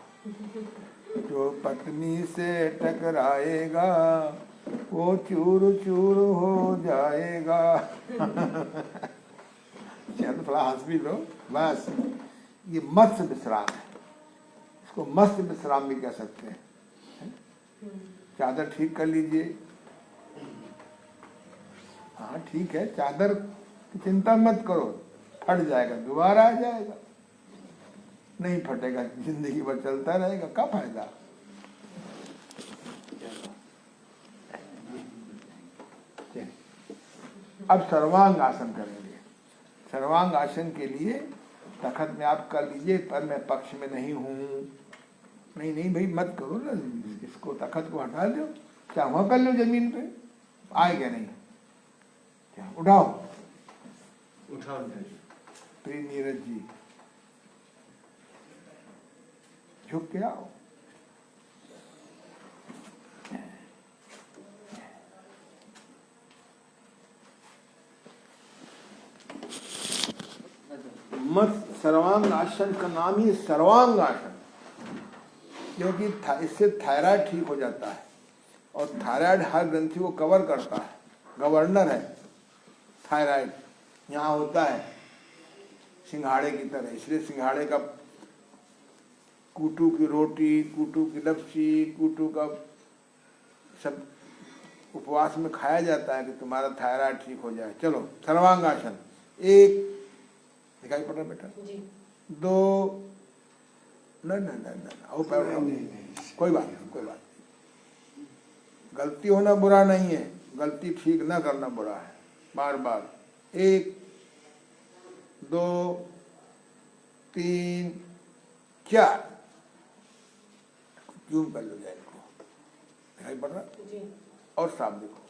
जो पत्नी से टकराएगा वो चूर चूर हो जाएगा। चल थोड़ा हंस भी लो। बस ये मत्स्य विश्राम है, इसको मत्स्य विश्राम भी कह सकते हैं। चादर ठीक कर लीजिए। हाँ ठीक है, चादर की चिंता मत करो, फट जाएगा दोबारा आ जाएगा, नहीं फटेगा, जिंदगी भर चलता रहेगा, क्या फायदा। अब सर्वांग आसन करेंगे। सर्वांग आसन के लिए तखत में आप कर लीजिए, पर मैं पक्ष में नहीं हूँ। नहीं नहीं भाई मत करो ना, इसको तखत को हटा दो, चाहो कर लो जमीन पे, आएगा नहीं। उठाओ प्रिय नीरज जी, झुक के आओ। मत सर्वांग आसन का नाम ही सर्वांग आसन, क्योंकि इससे थायराइड ठीक हो जाता है। और थायराइड हर ग्रंथि को कवर करता है, गवर्नर है थायराइड, यहाँ होता है सिंघाड़े की तरह। इसलिए सिंघाड़े का कूटू की रोटी, कूटू की लपसी, कूटू का सब उपवास में खाया जाता है कि तुम्हारा थायराइड ठीक हो जाए। चलो सर्वांगासन, एक दिखाई पड़ रहा बेटा, जी। दो, न न न न वो पैर उठाओ। कोई बात नहीं, कोई बात नहीं। गलती होना बुरा नहीं है, गलती ठीक ना करना बुरा है। बार बार, एक, दो, तीन, चार, जूम कर लो जाए इनको, दिखाई पड़ रहा। जी। और साफ देखो,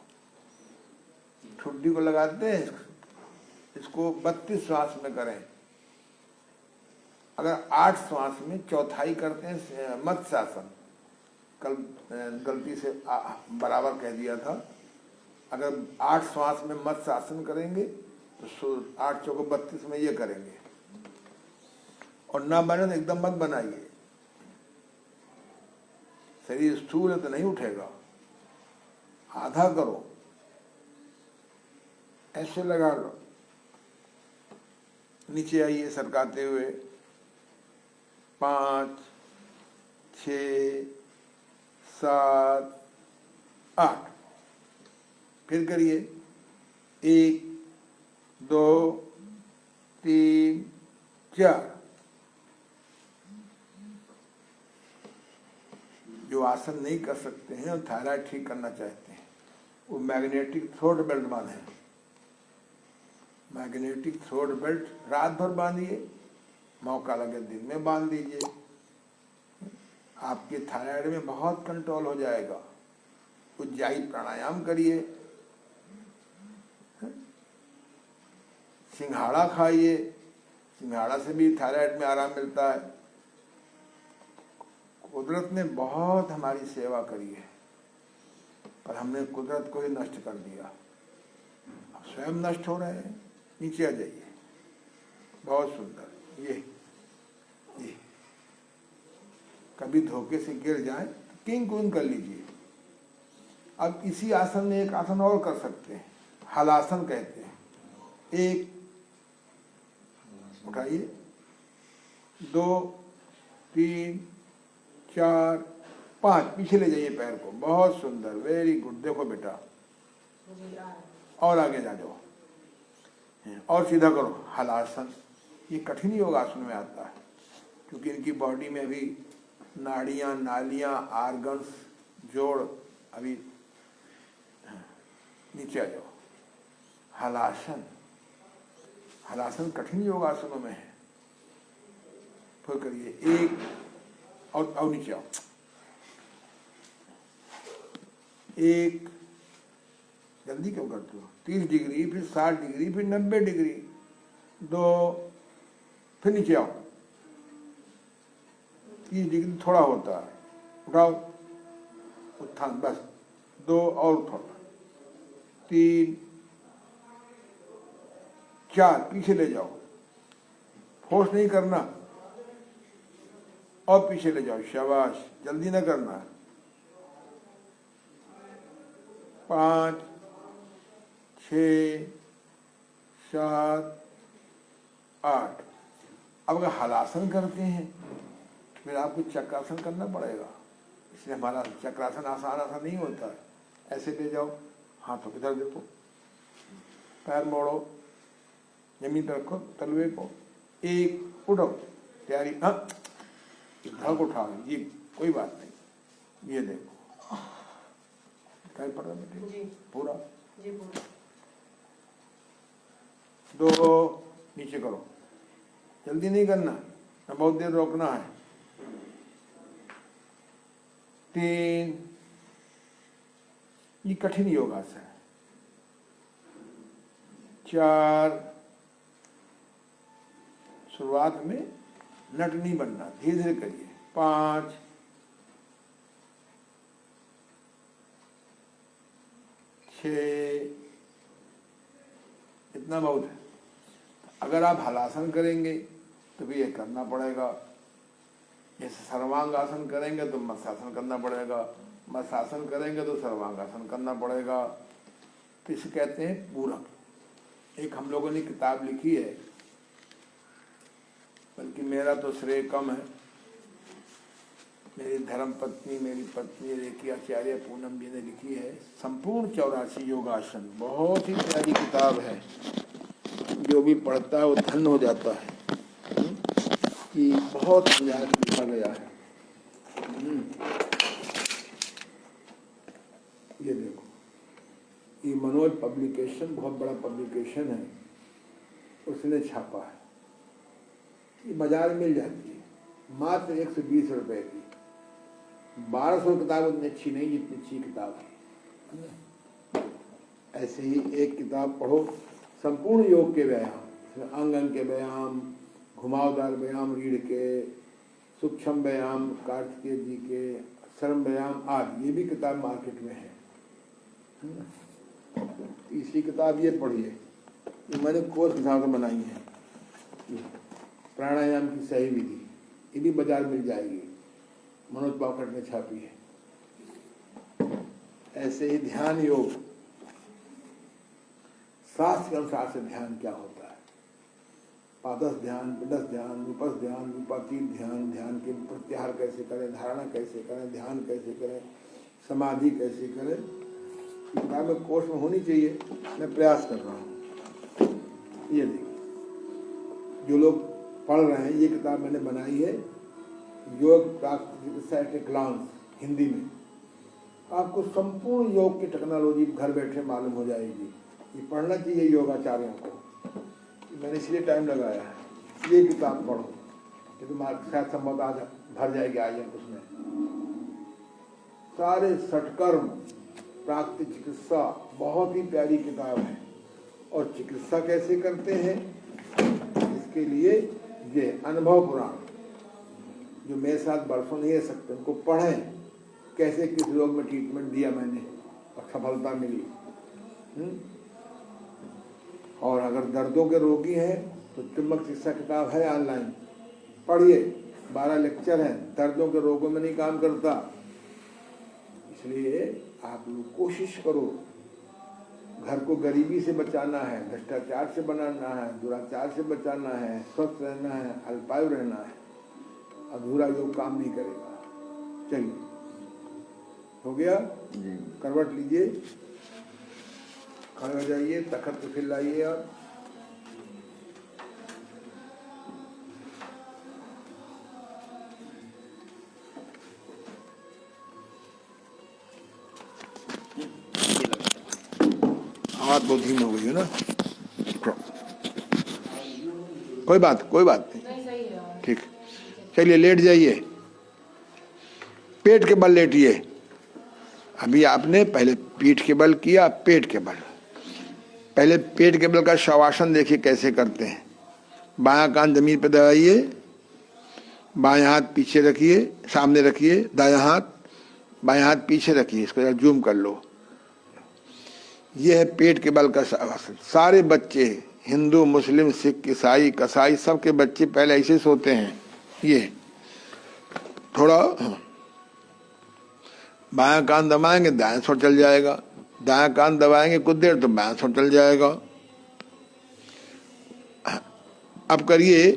ठुड्डी को लगाते हैं, इसको 32 श्वास में करें। अगर 8 श्वास में चौथाई करते हैं मत्स्यासन, कल गलती से बराबर कह दिया था। अगर 8 श्वास में मत्स्यासन करेंगे तो 8 चौको 32 में ये करेंगे। और ना बने तो एकदम मत बनाइए, शरीर स्थूल है तो नहीं उठेगा, आधा करो, ऐसे लगा लो। नीचे आइए सरकाते हुए, 5, 6, 7, 8, फिर करिए 1, 2, 3, 4। जो आसन नहीं कर सकते हैं और थायराइड ठीक करना चाहते हैं, वो मैग्नेटिक थ्रोट बेल्ट बांधे। मैग्नेटिक थ्रोट बेल्ट रात भर बांधिए, मौका लगे दिन में बांध दीजिए, आपके थायराइड में बहुत कंट्रोल हो जाएगा। उज्जाई प्राणायाम करिए, सिंघाड़ा खाइए, सिंघाड़ा से भी थायराइड में आराम मिलता है। कुदरत ने बहुत हमारी सेवा करी है, पर हमने कुदरत को ही नष्ट कर दिया, अब स्वयं नष्ट हो रहे हैं। नीचे आ जाइए, बहुत सुंदर। ये कभी धोखे से गिर जाए तो किंग कुंग कर लीजिए। अब इसी आसन में एक आसन और कर सकते हैं, हलासन कहते हैं। एक उठाइए, 2, 3, 4, 5, पीछे ले जाइए पैर को, बहुत सुंदर, वेरी गुड। देखो बेटा, और आगे जा जाओ, और सीधा करो हलासन। ये कठिन योगासन में आता है, क्योंकि इनकी बॉडी में भी नाड़ियाँ, नालियाँ, आर्गन्स, जोड़ अभी। नीचे आ जाओ, हलासन। हलासन कठिन योगासनों में है। फिर करिए 1, और नीचे आओ, 1, जल्दी क्यों करते हो, 30 डिग्री, फिर 60 डिग्री, फिर 90 डिग्री, 2, फिर नीचे आओ, 30 डिग्री थोड़ा होता है, उठाओ, उत्थान, बस 2 और थोड़ा, 3, 4, पीछे ले जाओ, फोर्स नहीं करना, और पीछे ले जाओ, शाबाश, जल्दी ना करना। 5, 6, 7, 8। अब अगर हलासन करते हैं फिर आपको चक्रासन करना पड़ेगा, इसलिए हमारा चक्रासन आसान नहीं होता है। ऐसे ले जाओ, हाथों इधर देखो, पैर मोड़ो, जमीन पर रखो तलवे को, 1, उठो, तैयारी, हाँ धक उठाओ, ये कोई बात नहीं। ये देखो दिखाई पड़ रहा बेटे, पूरा। 2, नीचे करो, जल्दी नहीं करना, न बहुत देर रोकना है। 3, ये कठिन योगासन है। 4, शुरुआत में नट नहीं बनना, धीरे धीरे करिए। 5, 6, इतना बहुत है। अगर आप हलासन करेंगे तो भी ये करना पड़ेगा, जैसे सर्वांगासन करेंगे तो मत्स्यासन करना पड़ेगा, मत्स्यासन करेंगे तो सर्वांगासन करना पड़ेगा। तो इसे कहते हैं पूरक। एक हम लोगों ने किताब लिखी है, बल्कि मेरा तो श्रेय कम है, मेरी धर्म पत्नी, मेरी पत्नी रेखी आचार्य पूनम जी ने लिखी है, संपूर्ण 84 योगासन। बहुत ही प्यारी किताब है, जो भी पढ़ता है वो धन्य हो जाता है कि बहुत समझा के लिखा गया है। ये देखो, ये मनोज पब्लिकेशन बहुत बड़ा पब्लिकेशन है, उसने छापा है। ये बाजार में मिल जाती है मात्र 120 रुपए की। 1200 किताब उतनी अच्छी नहीं जितनी अच्छी किताब है। ऐसे ही एक किताब पढ़ो, संपूर्ण योग के व्यायाम, अंग अंग के व्यायाम, घुमावदार व्यायाम रीढ़ के, सूक्ष्म व्यायाम कार्तिकेय जी के, श्रम व्यायाम आदि, ये भी किताब मार्केट में है। तीसरी किताब ये पढ़िए, ये मैंने कोर्स के हिसाब से बनाई है, प्राणायाम की सही विधि, ये भी बाजार मिल जाएगी, मनोज पाकट ने छापी है। ऐसे ही ध्यान योग, शास्त्र के अनुसार से ध्यान क्या होता है, पादस ध्यान, पिंडस ध्यान, विपस ध्यान, विपातीत ध्यान, ध्यान के प्रत्याहार कैसे करें, धारणा कैसे करें, ध्यान कैसे करें, समाधि कैसे करें, किताब में कोर्स में होनी चाहिए। मैं प्रयास कर रहा हूँ। ये देखिए, जो लोग पढ़ रहे हैं, ये किताब मैंने बनाई है, योग चिकित्सा एट ए ग्लांस, हिंदी में। आपको संपूर्ण योग की टेक्नोलॉजी घर बैठे मालूम हो जाएगी। ये पढ़ना चाहिए योगाचार्यों को, मैंने इसलिए टाइम लगाया है। ये किताब पढ़ो, ये तो शायद संभवत आज भर जाएगी आयन उसमें। सारे सटकर्म, प्राकृतिक चिकित्सा, बहुत ही प्यारी किताब है। और चिकित्सा कैसे करते हैं इसके लिए ये अनुभव पुराण, जो मेरे साथ बरसों नहीं रह सकते, उनको पढ़ें, कैसे किस रोग में ट्रीटमेंट दिया मैंने और सफलता मिली। और अगर दर्दों के रोगी हैं तो चुंबक चिकित्सा किताब है ऑनलाइन, पढ़िए, 12 लेक्चर हैं, दर्दों के रोगों में नहीं काम करता। इसलिए आप लोग कोशिश करो, घर को गरीबी से बचाना है, भ्रष्टाचार से बनाना है, दुराचार से बचाना है, स्वस्थ रहना है, अल्पायु रहना है। अधूरा योग काम नहीं करेगा। चलिए, हो गया? करवट लीजिए, खड़े हो जाइए, तखत पे फिर लाइए आप। आवाज बहुत धीमी हो गई है ना, कोई बात नहीं, ठीक। चलिए लेट जाइए, पेट के बल लेटिए। अभी आपने पहले पीठ के बल किया, पेट के बल। पहले पेट के बल का शवासन देखिए कैसे करते हैं। बायां कान जमीन पर दबाइए, बायां हाथ पीछे रखिए, सामने रखिए, दायां हाथ, बायां हाथ पीछे रखिए। इसको जरा जूम कर लो। यह है पेट के बल का शवासन। सारे बच्चे, हिंदू, मुस्लिम, सिख, ईसाई, कसाई, सब के बच्चे पहले ऐसे सोते हैं। ये थोड़ा बायां कान दबाएंगे, दायां सुर चल जाएगा, दायां कान दबाएंगे कुछ देर तो बायां सुर चल जाएगा। अब करिए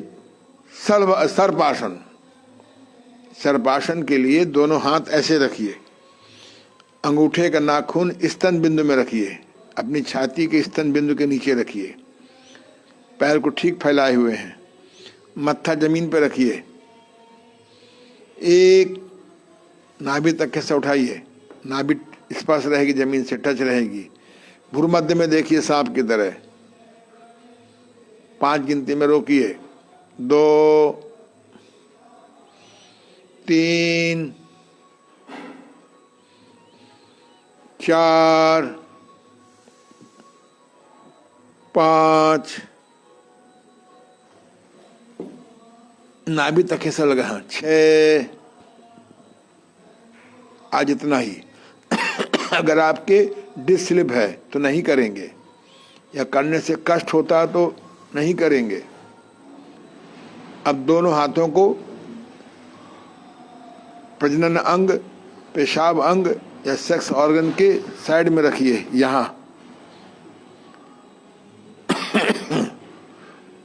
सर्पासन। सर्पासन के लिए दोनों हाथ ऐसे रखिए, अंगूठे का नाखून स्तन बिंदु में रखिए, अपनी छाती के स्तन बिंदु के नीचे रखिए, पैर को ठीक फैलाए हुए हैं, मत्था जमीन पर रखिए, एक नाभि तक से उठाइए, नाभि स्पर्श रहेगी, जमीन से टच रहेगी। भ्रू मध्य में देखिए सांप की तरह। 5 गिनती में रोकिए, 2 3 4 5, नाभि तक ऐसा लगा, 6, आज इतना ही। अगर आपके डिस्क स्लिप है तो नहीं करेंगे, या करने से कष्ट होता है तो नहीं करेंगे। अब दोनों हाथों को प्रजनन अंग, पेशाब अंग या सेक्स ऑर्गन के साइड में रखिए, यहाँ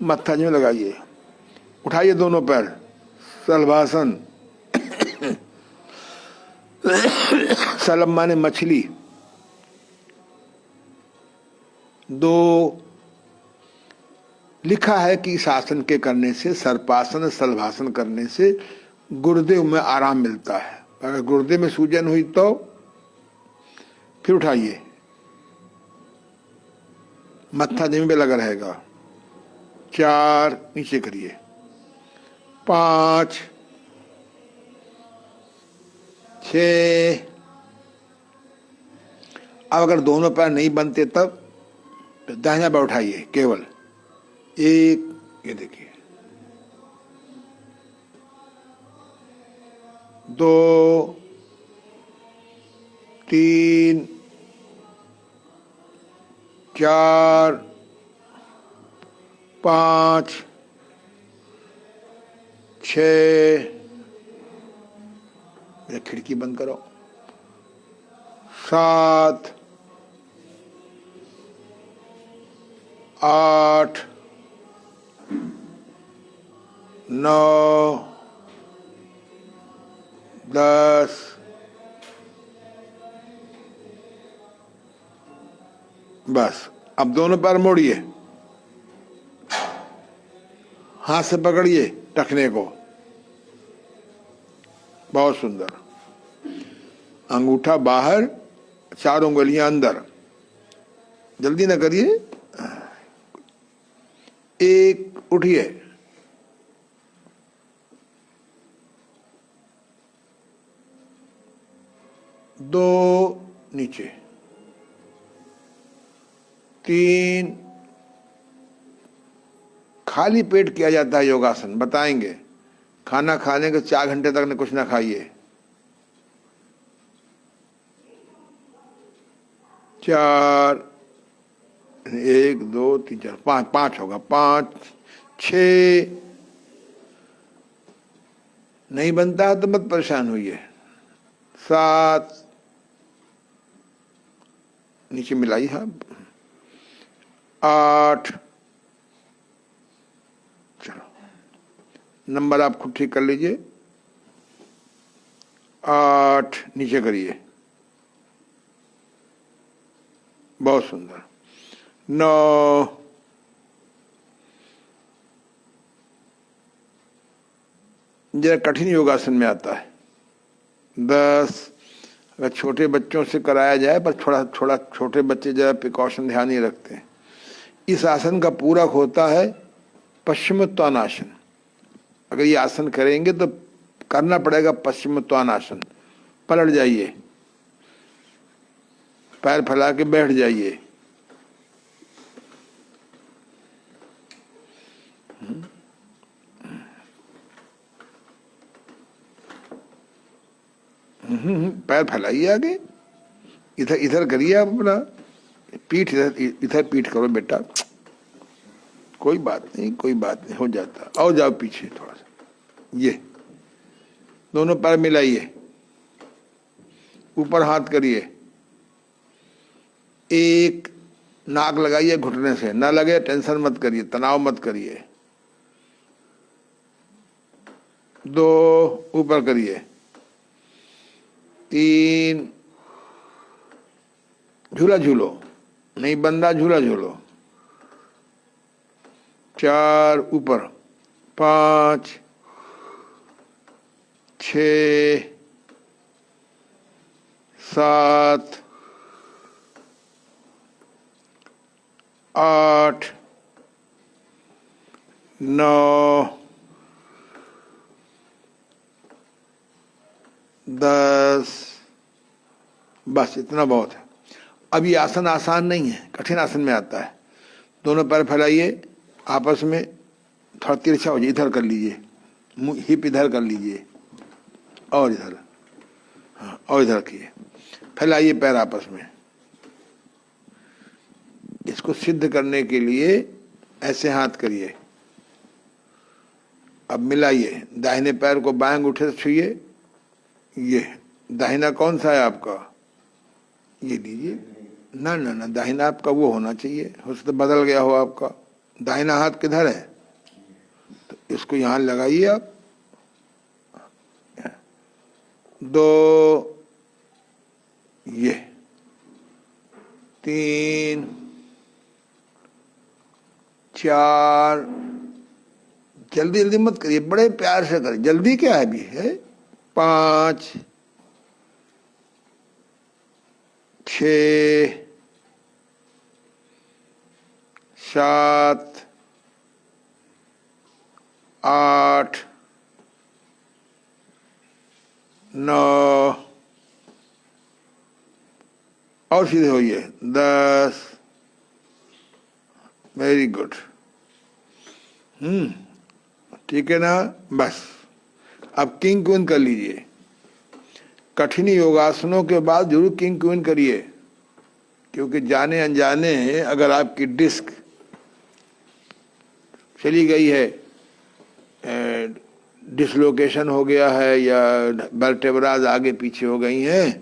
मत्था में लगाइए। उठाइए दोनों पैर, सलभासन। सलम माने मछली। 2, लिखा है कि इस आसन के करने से, सर्पासन सलभासन करने से गुर्दे में आराम मिलता है। अगर गुर्दे में सूजन हुई तो फिर उठाइए, मत्था जमीन पे लगा रहेगा। 4, नीचे करिए। 5, 6। अब अगर दोनों पैर नहीं बनते तब दाहिना पैर उठाइए केवल। 1, ये देखिए। 2, 3, 4, 5, 6। खिड़की बंद करो। 7, 8, 9, 10। बस। अब दोनों पैर मोड़िए, हाथ से पकड़िए टखने को। बहुत सुंदर। अंगूठा बाहर, 4 उंगलियां अंदर। जल्दी ना करिए। 1, उठिए। 2, नीचे। 3, खाली पेट किया जाता है योगासन, बताएंगे। खाना खाने के 4 घंटे तक कुछ ना खाइए। 4, 1, 2, 3, 4, 5 होगा। 5, 6। नहीं बनता है तो मत परेशान होइए। 7, नीचे मिलाइए। हाँ। 8, चलो नंबर आप खुद ठीक कर लीजिए। 8, नीचे करिए। बहुत सुंदर। 9, जरा कठिन योगासन में आता है। 10, अगर छोटे बच्चों से कराया जाए, पर थोड़ा छोटे बच्चे जरा प्रिकॉशन ध्यान नहीं रखते। इस आसन का पूरक होता है पश्चिमोत्तानासन। अगर ये आसन करेंगे तो करना पड़ेगा पश्चिमोत्तानासन। पलट जाइए, पैर फैला के बैठ जाइए। पैर फैलाइए आगे, इधर इधर करिए आप अपना। पीठ इधर पीठ करो बेटा। कोई बात नहीं, कोई बात नहीं, हो जाता। और जाओ पीछे थोड़ा सा। ये दोनों पैर मिलाइए, ऊपर हाथ करिए। 1, नाक लगाइए घुटने से, ना लगे टेंशन मत करिए, तनाव मत करिए। 2, ऊपर करिए। 3, झूला झूलो, नहीं बंदा झूला झूलो। 4, ऊपर। 5, 6, 7, 8, 9, 10। बस इतना बहुत है। अब ये आसन आसान नहीं है, कठिन आसन में आता है। दोनों पैर फैलाइए आपस में, थोड़ा तिरछा हो जाए, इधर कर लीजिए, हिप इधर कर लीजिए, और इधर। हाँ, और इधर रखिए। फैलाइए पैर आपस में। इसको सिद्ध करने के लिए ऐसे हाथ करिए। अब मिलाइए, दाहिने पैर को बाएं अंगूठे से छुइए, ये दाहिना कौन सा है आपका? ये लीजिए। ना ना ना, दाहिना आपका वो होना चाहिए, हो सकता बदल गया हो आपका। दाहिना हाथ किधर है? तो इसको यहाँ लगाइए आप। 2, ये 3, 4, जल्दी जल्दी मत करिए, बड़े प्यार से करिए, जल्दी क्या है अभी है। 5, 6, 7, 8, 9, और सीधे होइए 10। Very good. ठीक है ना? बस अब किंग क्वीन कर लीजिए। कठिन योगासनों के बाद जरूर किंग क्वीन करिए, क्योंकि जाने अनजाने अगर आपकी डिस्क चली गई है, डिसलोकेशन हो गया है या वर्टेब्राज आगे पीछे हो गई हैं,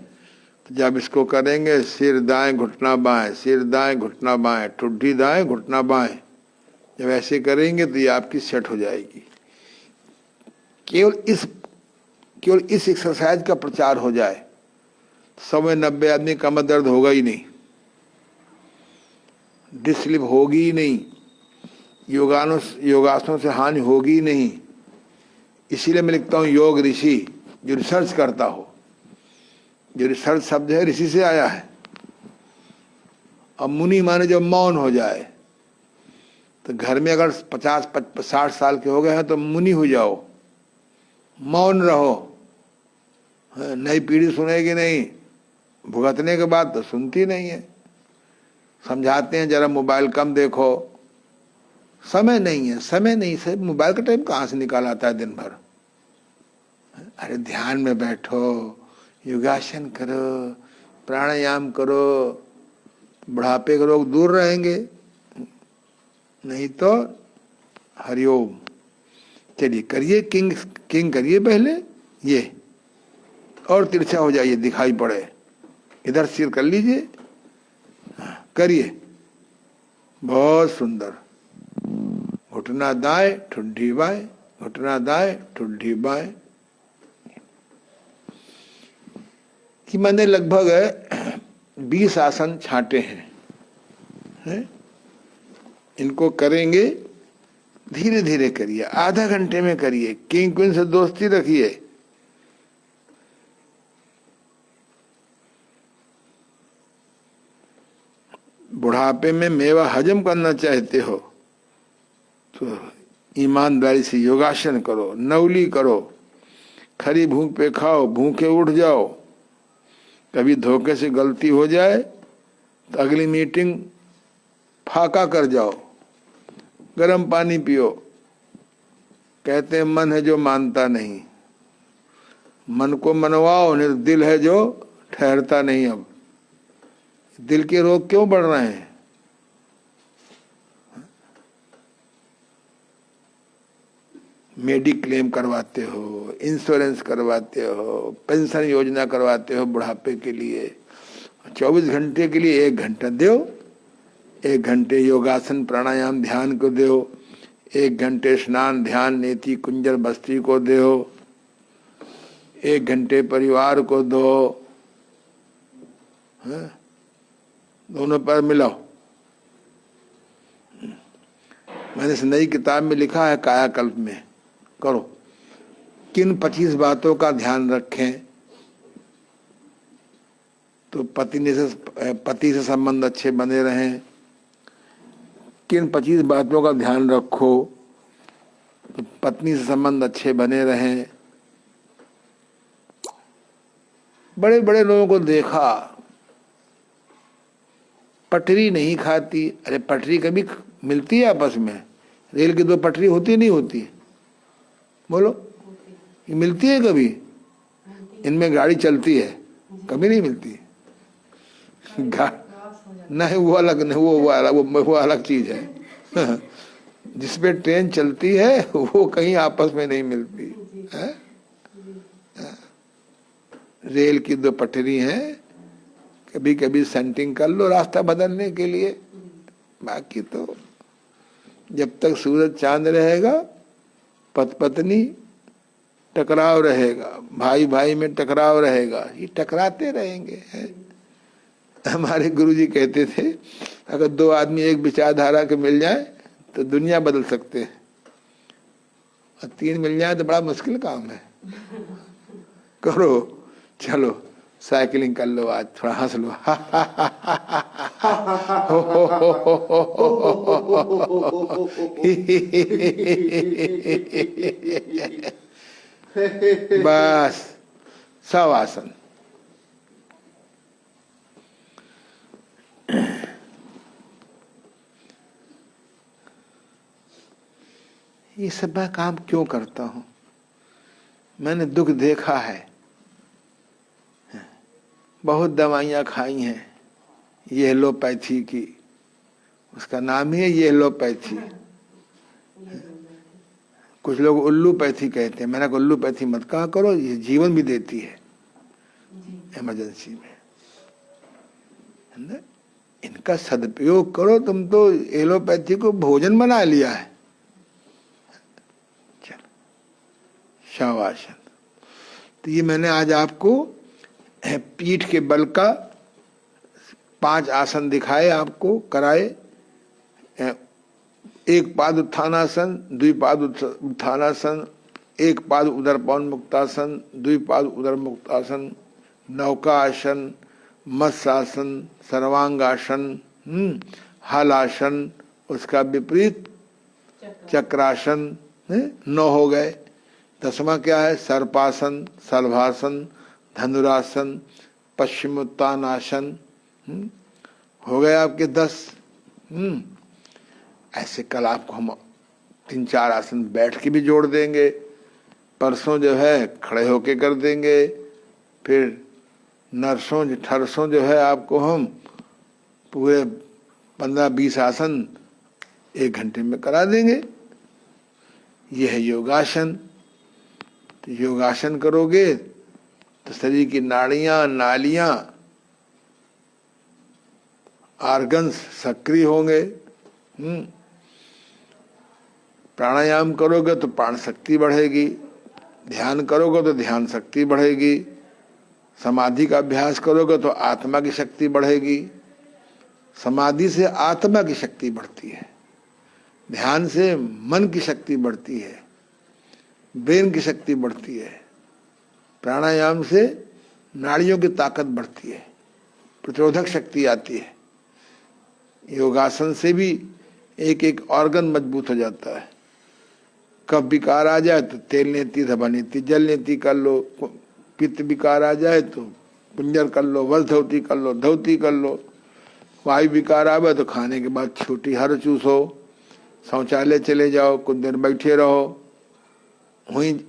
तो जब इसको करेंगे सिर दाएं घुटना बाएं, सिर दाएं घुटना बाएं, ठुड्डी दाएं घुटना बाएं, जब ऐसे करेंगे तो ये आपकी सेट हो जाएगी। केवल इस एक्सरसाइज का प्रचार हो जाए, 100 में 90 आदमी कमर दर्द होगा ही नहीं, डिस्लिप होगी ही नहीं, योगासनों से हानि होगी ही नहीं। इसीलिए मैं लिखता हूँ योग ऋषि, जो रिसर्च करता हो। जो रिसर्च शब्द है ऋषि से आया है। अब मुनि माने जब मौन हो जाए, तो घर में अगर 50-60 साल के हो गए हैं तो मुनि हो जाओ, मौन रहो। नई पीढ़ी सुनेगी नहीं, भुगतने के बाद तो सुनती नहीं है। समझाते हैं जरा मोबाइल कम देखो, समय नहीं है, समय नहीं से मोबाइल का टाइम कहाँ से निकाल आता है दिन भर। अरे ध्यान में बैठो, योगासन करो, प्राणायाम करो, बुढ़ापे के लोग दूर रहेंगे, नहीं तो हरिओम। चलिए करिए, किंग करिए पहले ये, और तिरछा हो जाइए, दिखाई पड़े, इधर सिर कर लीजिए, करिए, बहुत सुंदर। घुटना दाएं ठुड्डी बाएं, घुटना दाएं ठुड्डी बाएं। कि मैंने लगभग 20 आसन छांटे हैं। इनको करेंगे, धीरे धीरे करिए, आधा घंटे में करिए। किंग क्वीन से दोस्ती रखिए। बुढ़ापे में मेवा हजम करना चाहते हो तो ईमानदारी से योगासन करो, नवली करो, खरी भूख पे खाओ, भूखे उठ जाओ। कभी धोखे से गलती हो जाए तो अगली मीटिंग फाका कर जाओ, गर्म पानी पियो। कहते हैं मन है जो मानता नहीं, मन को मनवाओ, नहीं दिल है जो ठहरता नहीं। अब दिल के रोग क्यों बढ़ रहे हैं? मेडिक्लेम करवाते हो, इंश्योरेंस करवाते हो, पेंशन योजना करवाते हो बुढ़ापे के लिए। 24 घंटे के लिए 1 घंटा दो, 1 घंटे योगासन प्राणायाम ध्यान को दो, 1 घंटे स्नान ध्यान नीति कुंजर बस्ती को दो, 1 घंटे परिवार को दो। दोनों पर मिलाओ। मैंने इस नई किताब में लिखा है कायाकल्प में, करो। किन 25 बातों का ध्यान रखें तो पति से संबंध अच्छे बने रहें? किन 25 बातों का ध्यान रखो तो पत्नी से संबंध अच्छे बने रहें? बड़े बड़े लोगों को देखा, पटरी नहीं खाती। अरे पटरी कभी मिलती है आपस में? रेल की 2 पटरी होती नहीं होती? बोलो, ये मिलती है कभी? इनमें गाड़ी चलती है, कभी नहीं मिलती। नहीं, वो अलग नहीं, वो अलग चीज है। जिसपे ट्रेन चलती है वो कहीं आपस में नहीं मिलती है। रेल की 2 पटरी हैं, कभी कभी सेंटिंग कर लो रास्ता बदलने के लिए, बाकी तो जब तक सूरज चांद रहेगा पति पत्नी टकराव रहेगा, भाई भाई में टकराव रहेगा, ये टकराते रहेंगे हैं। हमारे गुरुजी कहते थे अगर 2 आदमी एक विचारधारा के मिल जाए तो दुनिया बदल सकते हैं, और 3 मिल जाए तो बड़ा मुश्किल काम है। करो, चलो साइकिलिंग कर लो, आज थोड़ा हंस लो। बस सब आसन। ये सब मैं काम क्यों करता हूं? मैंने दुख देखा है, बहुत दवाइयां खाई हैं ये एलोपैथी की, उसका नाम ही है ये एलोपैथी। कुछ लोग उल्लूपैथी कहते हैं, मैंने कहा उल्लूपैथी मत कहा करो, ये जीवन भी देती है इमरजेंसी में, है ना? इनका सदुपयोग करो। तुम तो एलोपैथी को भोजन बना लिया है। चलो शवासन, तो ये मैंने आज आपको पीठ के बल का 5 आसन दिखाए, आपको कराए। 1 पाद उत्थानासन, 2 पाद उत्थानासन, 1 पाद उदर पवन मुक्तासन, 2 पाद उदर मुक्तासन, नौका आसन, मत्स्यासन, सर्वांगासन, हलासन, उसका विपरीत चक्रासन, 9 हो गए। 10वां क्या है? सर्पासन, सल्भासन, धनुरासन, पश्चिमोत्तानासन, हो गए आपके 10। ऐसे कल आपको हम 3-4 आसन बैठ के भी जोड़ देंगे, परसों जो है खड़े होके कर देंगे, फिर ठरसों जो है आपको हम पूरे 15-20 आसन 1 घंटे में करा देंगे। यह है योगासन। तो योगासन करोगे तो शरीर की नाड़ियां, नालियां, आर्गन्स सक्रिय होंगे। प्राणायाम करोगे तो प्राण शक्ति बढ़ेगी, ध्यान करोगे तो ध्यान शक्ति बढ़ेगी, समाधि का अभ्यास करोगे तो आत्मा की शक्ति बढ़ेगी। समाधि से आत्मा की शक्ति बढ़ती है, ध्यान से मन की शक्ति बढ़ती है, ब्रेन की शक्ति बढ़ती है, प्राणायाम से नाड़ियों की ताकत बढ़ती है, प्रतिरोधक शक्ति आती है। योगासन से भी एक ऑर्गन मजबूत हो जाता है। कब विकार आ जाए तो तेल नेति, धबा नेति, जल नेति कर लो, पित्त विकार आ जाए तो कुंजर कर लो, वज्रधौती कर लो, धौती कर लो, वायु विकार आवे तो खाने के बाद छोटी हर चूसो, शौचालय चले जाओ, कुछ देर बैठे रहो, वहीं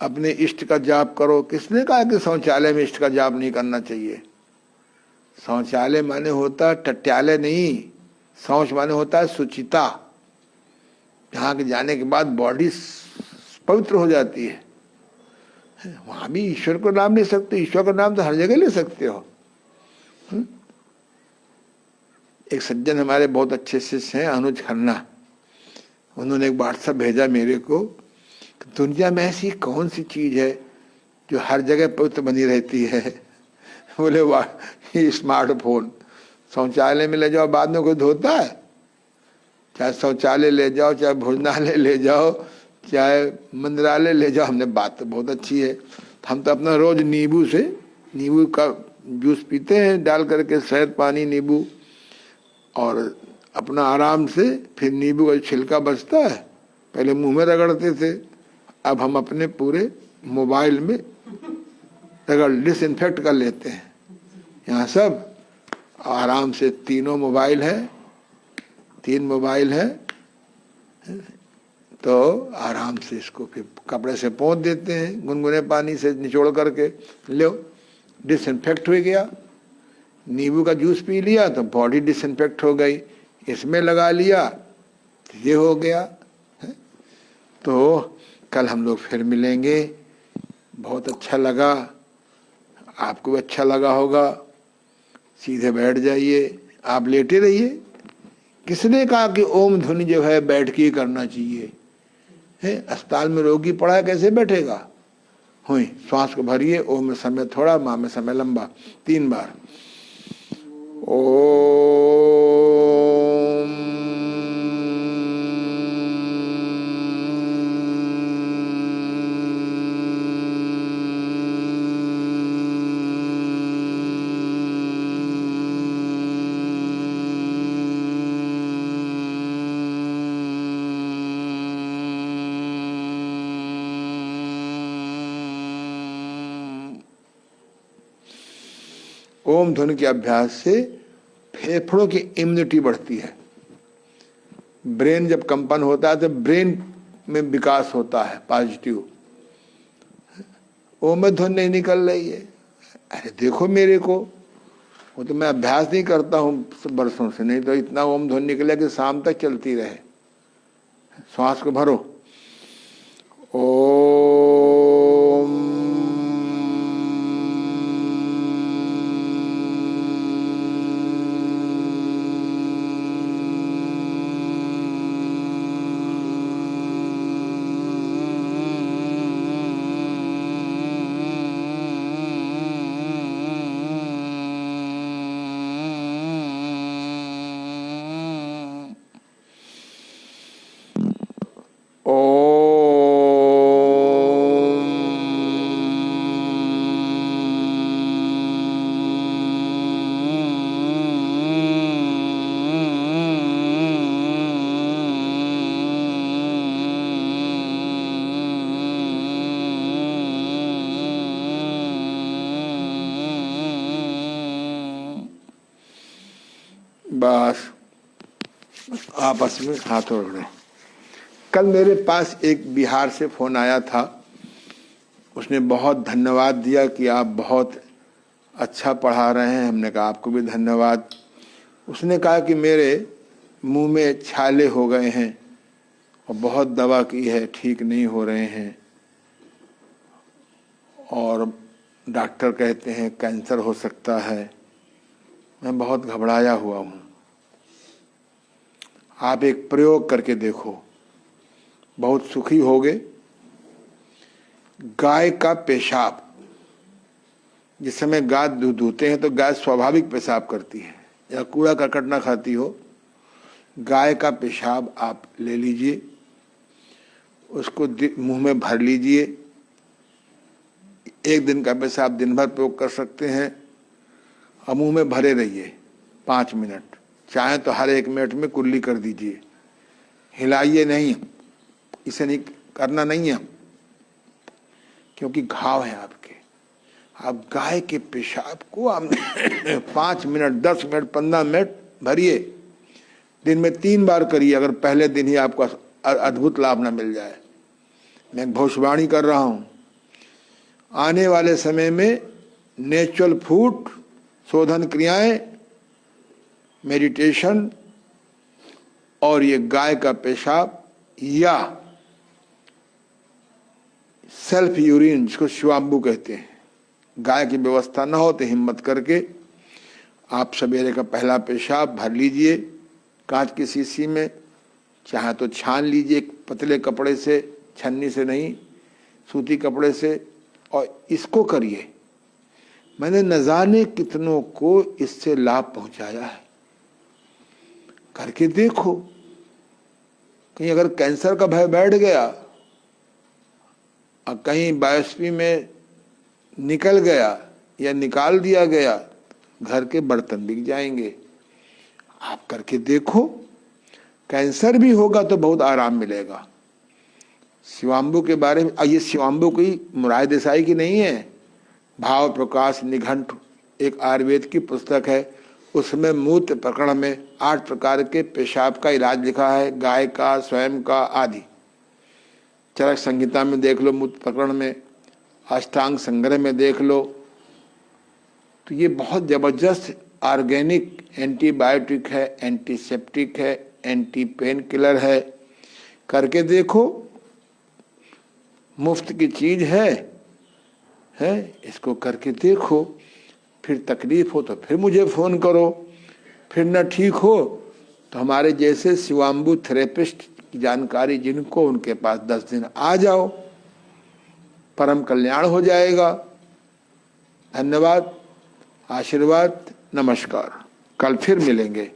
अपने इष्ट का जाप करो। किसने कहा कि शौचालय में इष्ट का जाप नहीं करना चाहिए? शौचालय माने होता टट्यालय नहीं, शौच माने होता है सुचिता, जहाँ के जाने के बाद बॉडी पवित्र हो जाती है। वहां भी ईश्वर को नाम ले सकते, ईश्वर का नाम तो हर जगह ले सकते हो। एक सज्जन हमारे बहुत अच्छे शिष्य हैं, अनुज खन्ना, उन्होंने एक व्हाट्सएप भेजा मेरे को, दुनिया में ऐसी कौन सी चीज है जो हर जगह पवित्र बनी रहती है? बोले वाह, स्मार्टफोन। शौचालय में ले जाओ, बाद में कोई धोता है? चाहे शौचालय ले जाओ, चाहे भोजनालय ले जाओ, चाहे मंदिरालय ले जाओ। हमने बात तो बहुत अच्छी है, हम तो अपना रोज नींबू का जूस पीते हैं डाल करके, शहद, पानी, नींबू, और अपना आराम से फिर नींबू का छिलका बचता है पहले मुंह में रगड़ते थे, अब हम अपने पूरे मोबाइल में रगड़ डिसइंफेक्ट कर लेते हैं। यहाँ सब आराम से 3 मोबाइल है, तो आराम से इसको फिर कपड़े से पोंछ देते हैं, गुनगुने पानी से निचोड़ करके, लो डिसइंफेक्ट हो गया। नींबू का जूस पी लिया तो बॉडी डिसइंफेक्ट हो गई, इसमें लगा लिया तो ये हो गया। तो कल हम लोग फिर मिलेंगे, बहुत अच्छा लगा। आपको भी अच्छा लगा होगा। सीधे बैठ जाइए, आप लेटे रहिए। किसने कहा कि ओम ध्वनि जो है बैठ के ही करना चाहिए? है, अस्पताल में रोगी पड़ा है, कैसे बैठेगा? हुई, श्वास को भरिए, ओम में समय थोड़ा, माँ में समय लंबा, 3 बार। ओम ध्वनि के अभ्यास से फेफड़ों की इम्यूनिटी बढ़ती है। ब्रेन जब कंपन होता है तो ब्रेन में विकास होता है पॉजिटिव। ओम में ध्वनि नहीं निकल रही है, अरे देखो मेरे को, वो तो मैं अभ्यास नहीं करता हूँ बरसों से, नहीं तो इतना ओम ध्वनि निकले कि शाम तक चलती रहे। श्वास को भरो, ओम। बस आपस में हाथ जोड़। कल मेरे पास एक बिहार से फोन आया था, उसने बहुत धन्यवाद दिया कि आप बहुत अच्छा पढ़ा रहे हैं। हमने कहा आपको भी धन्यवाद। उसने कहा कि मेरे मुंह में छाले हो गए हैं और बहुत दवा की है, ठीक नहीं हो रहे हैं, और डॉक्टर कहते हैं कैंसर हो सकता है। मैं बहुत घबराया हुआ हूँ। आप एक प्रयोग करके देखो, बहुत सुखी होगे। गाय का पेशाब, जिस समय गाय दूध दूहते हैं तो गाय स्वाभाविक पेशाब करती है या कूड़ा करकट ना खाती हो, गाय का पेशाब आप ले लीजिए, उसको मुंह में भर लीजिए। 1 दिन का पेशाब दिन भर प्रयोग कर सकते हैं और मुंह में भरे रहिए 5 मिनट, चाहे तो हर 1 मिनट में कुल्ली कर दीजिए, हिलाइए नहीं, इसे नहीं करना नहीं है, क्योंकि घाव है आपके। आप गाय के पेशाब को आप 5 मिनट, 10 मिनट, 15 मिनट भरिए, दिन में 3 बार करिए, अगर पहले दिन ही आपको अद्भुत लाभ न मिल जाए। मैं भविष्यवाणी कर रहा हूँ, आने वाले समय में नेचुरल फूड, शोधन क्रियाएं, मेडिटेशन और ये गाय का पेशाब या सेल्फ यूरिन, जिसको शिवाम्बू कहते हैं, गाय की व्यवस्था ना हो तो हिम्मत करके आप सवेरे का पहला पेशाब भर लीजिए कांच की शीशी में, चाहे तो छान लीजिए पतले कपड़े से, छन्नी से नहीं, सूती कपड़े से, और इसको करिए। मैंने न जाने कितनों को इससे लाभ पहुंचाया है। करके देखो, कहीं अगर कैंसर का भय बैठ गया और कहीं बायोप्सी में निकल गया या निकाल दिया गया, घर के बर्तन बिक जाएंगे। आप करके देखो, कैंसर भी होगा तो बहुत आराम मिलेगा। शिवाम्बू के बारे में, ये शिवाम्बू कोई मुरारी देसाई की नहीं है, भाव प्रकाश निघंट एक आयुर्वेद की पुस्तक है, उसमें मूत्र प्रकरण में 8 प्रकार के पेशाब का इलाज लिखा है, गाय का, स्वयं का आदि। चरक संहिता में देख लो मूत्र प्रकरण में, अष्टांग संग्रह में देख लो। तो ये बहुत जबरदस्त ऑर्गेनिक एंटीबायोटिक है, एंटीसेप्टिक है, एंटी पेन किलर है। करके देखो, मुफ्त की चीज है, है, इसको करके देखो, फिर तकलीफ हो तो फिर मुझे फ़ोन करो, फिर न ठीक हो तो हमारे जैसे शिवाम्बु थेरेपिस्ट की जानकारी जिनको, उनके पास 10 दिन आ जाओ, परम कल्याण हो जाएगा। धन्यवाद, आशीर्वाद, नमस्कार। कल फिर मिलेंगे।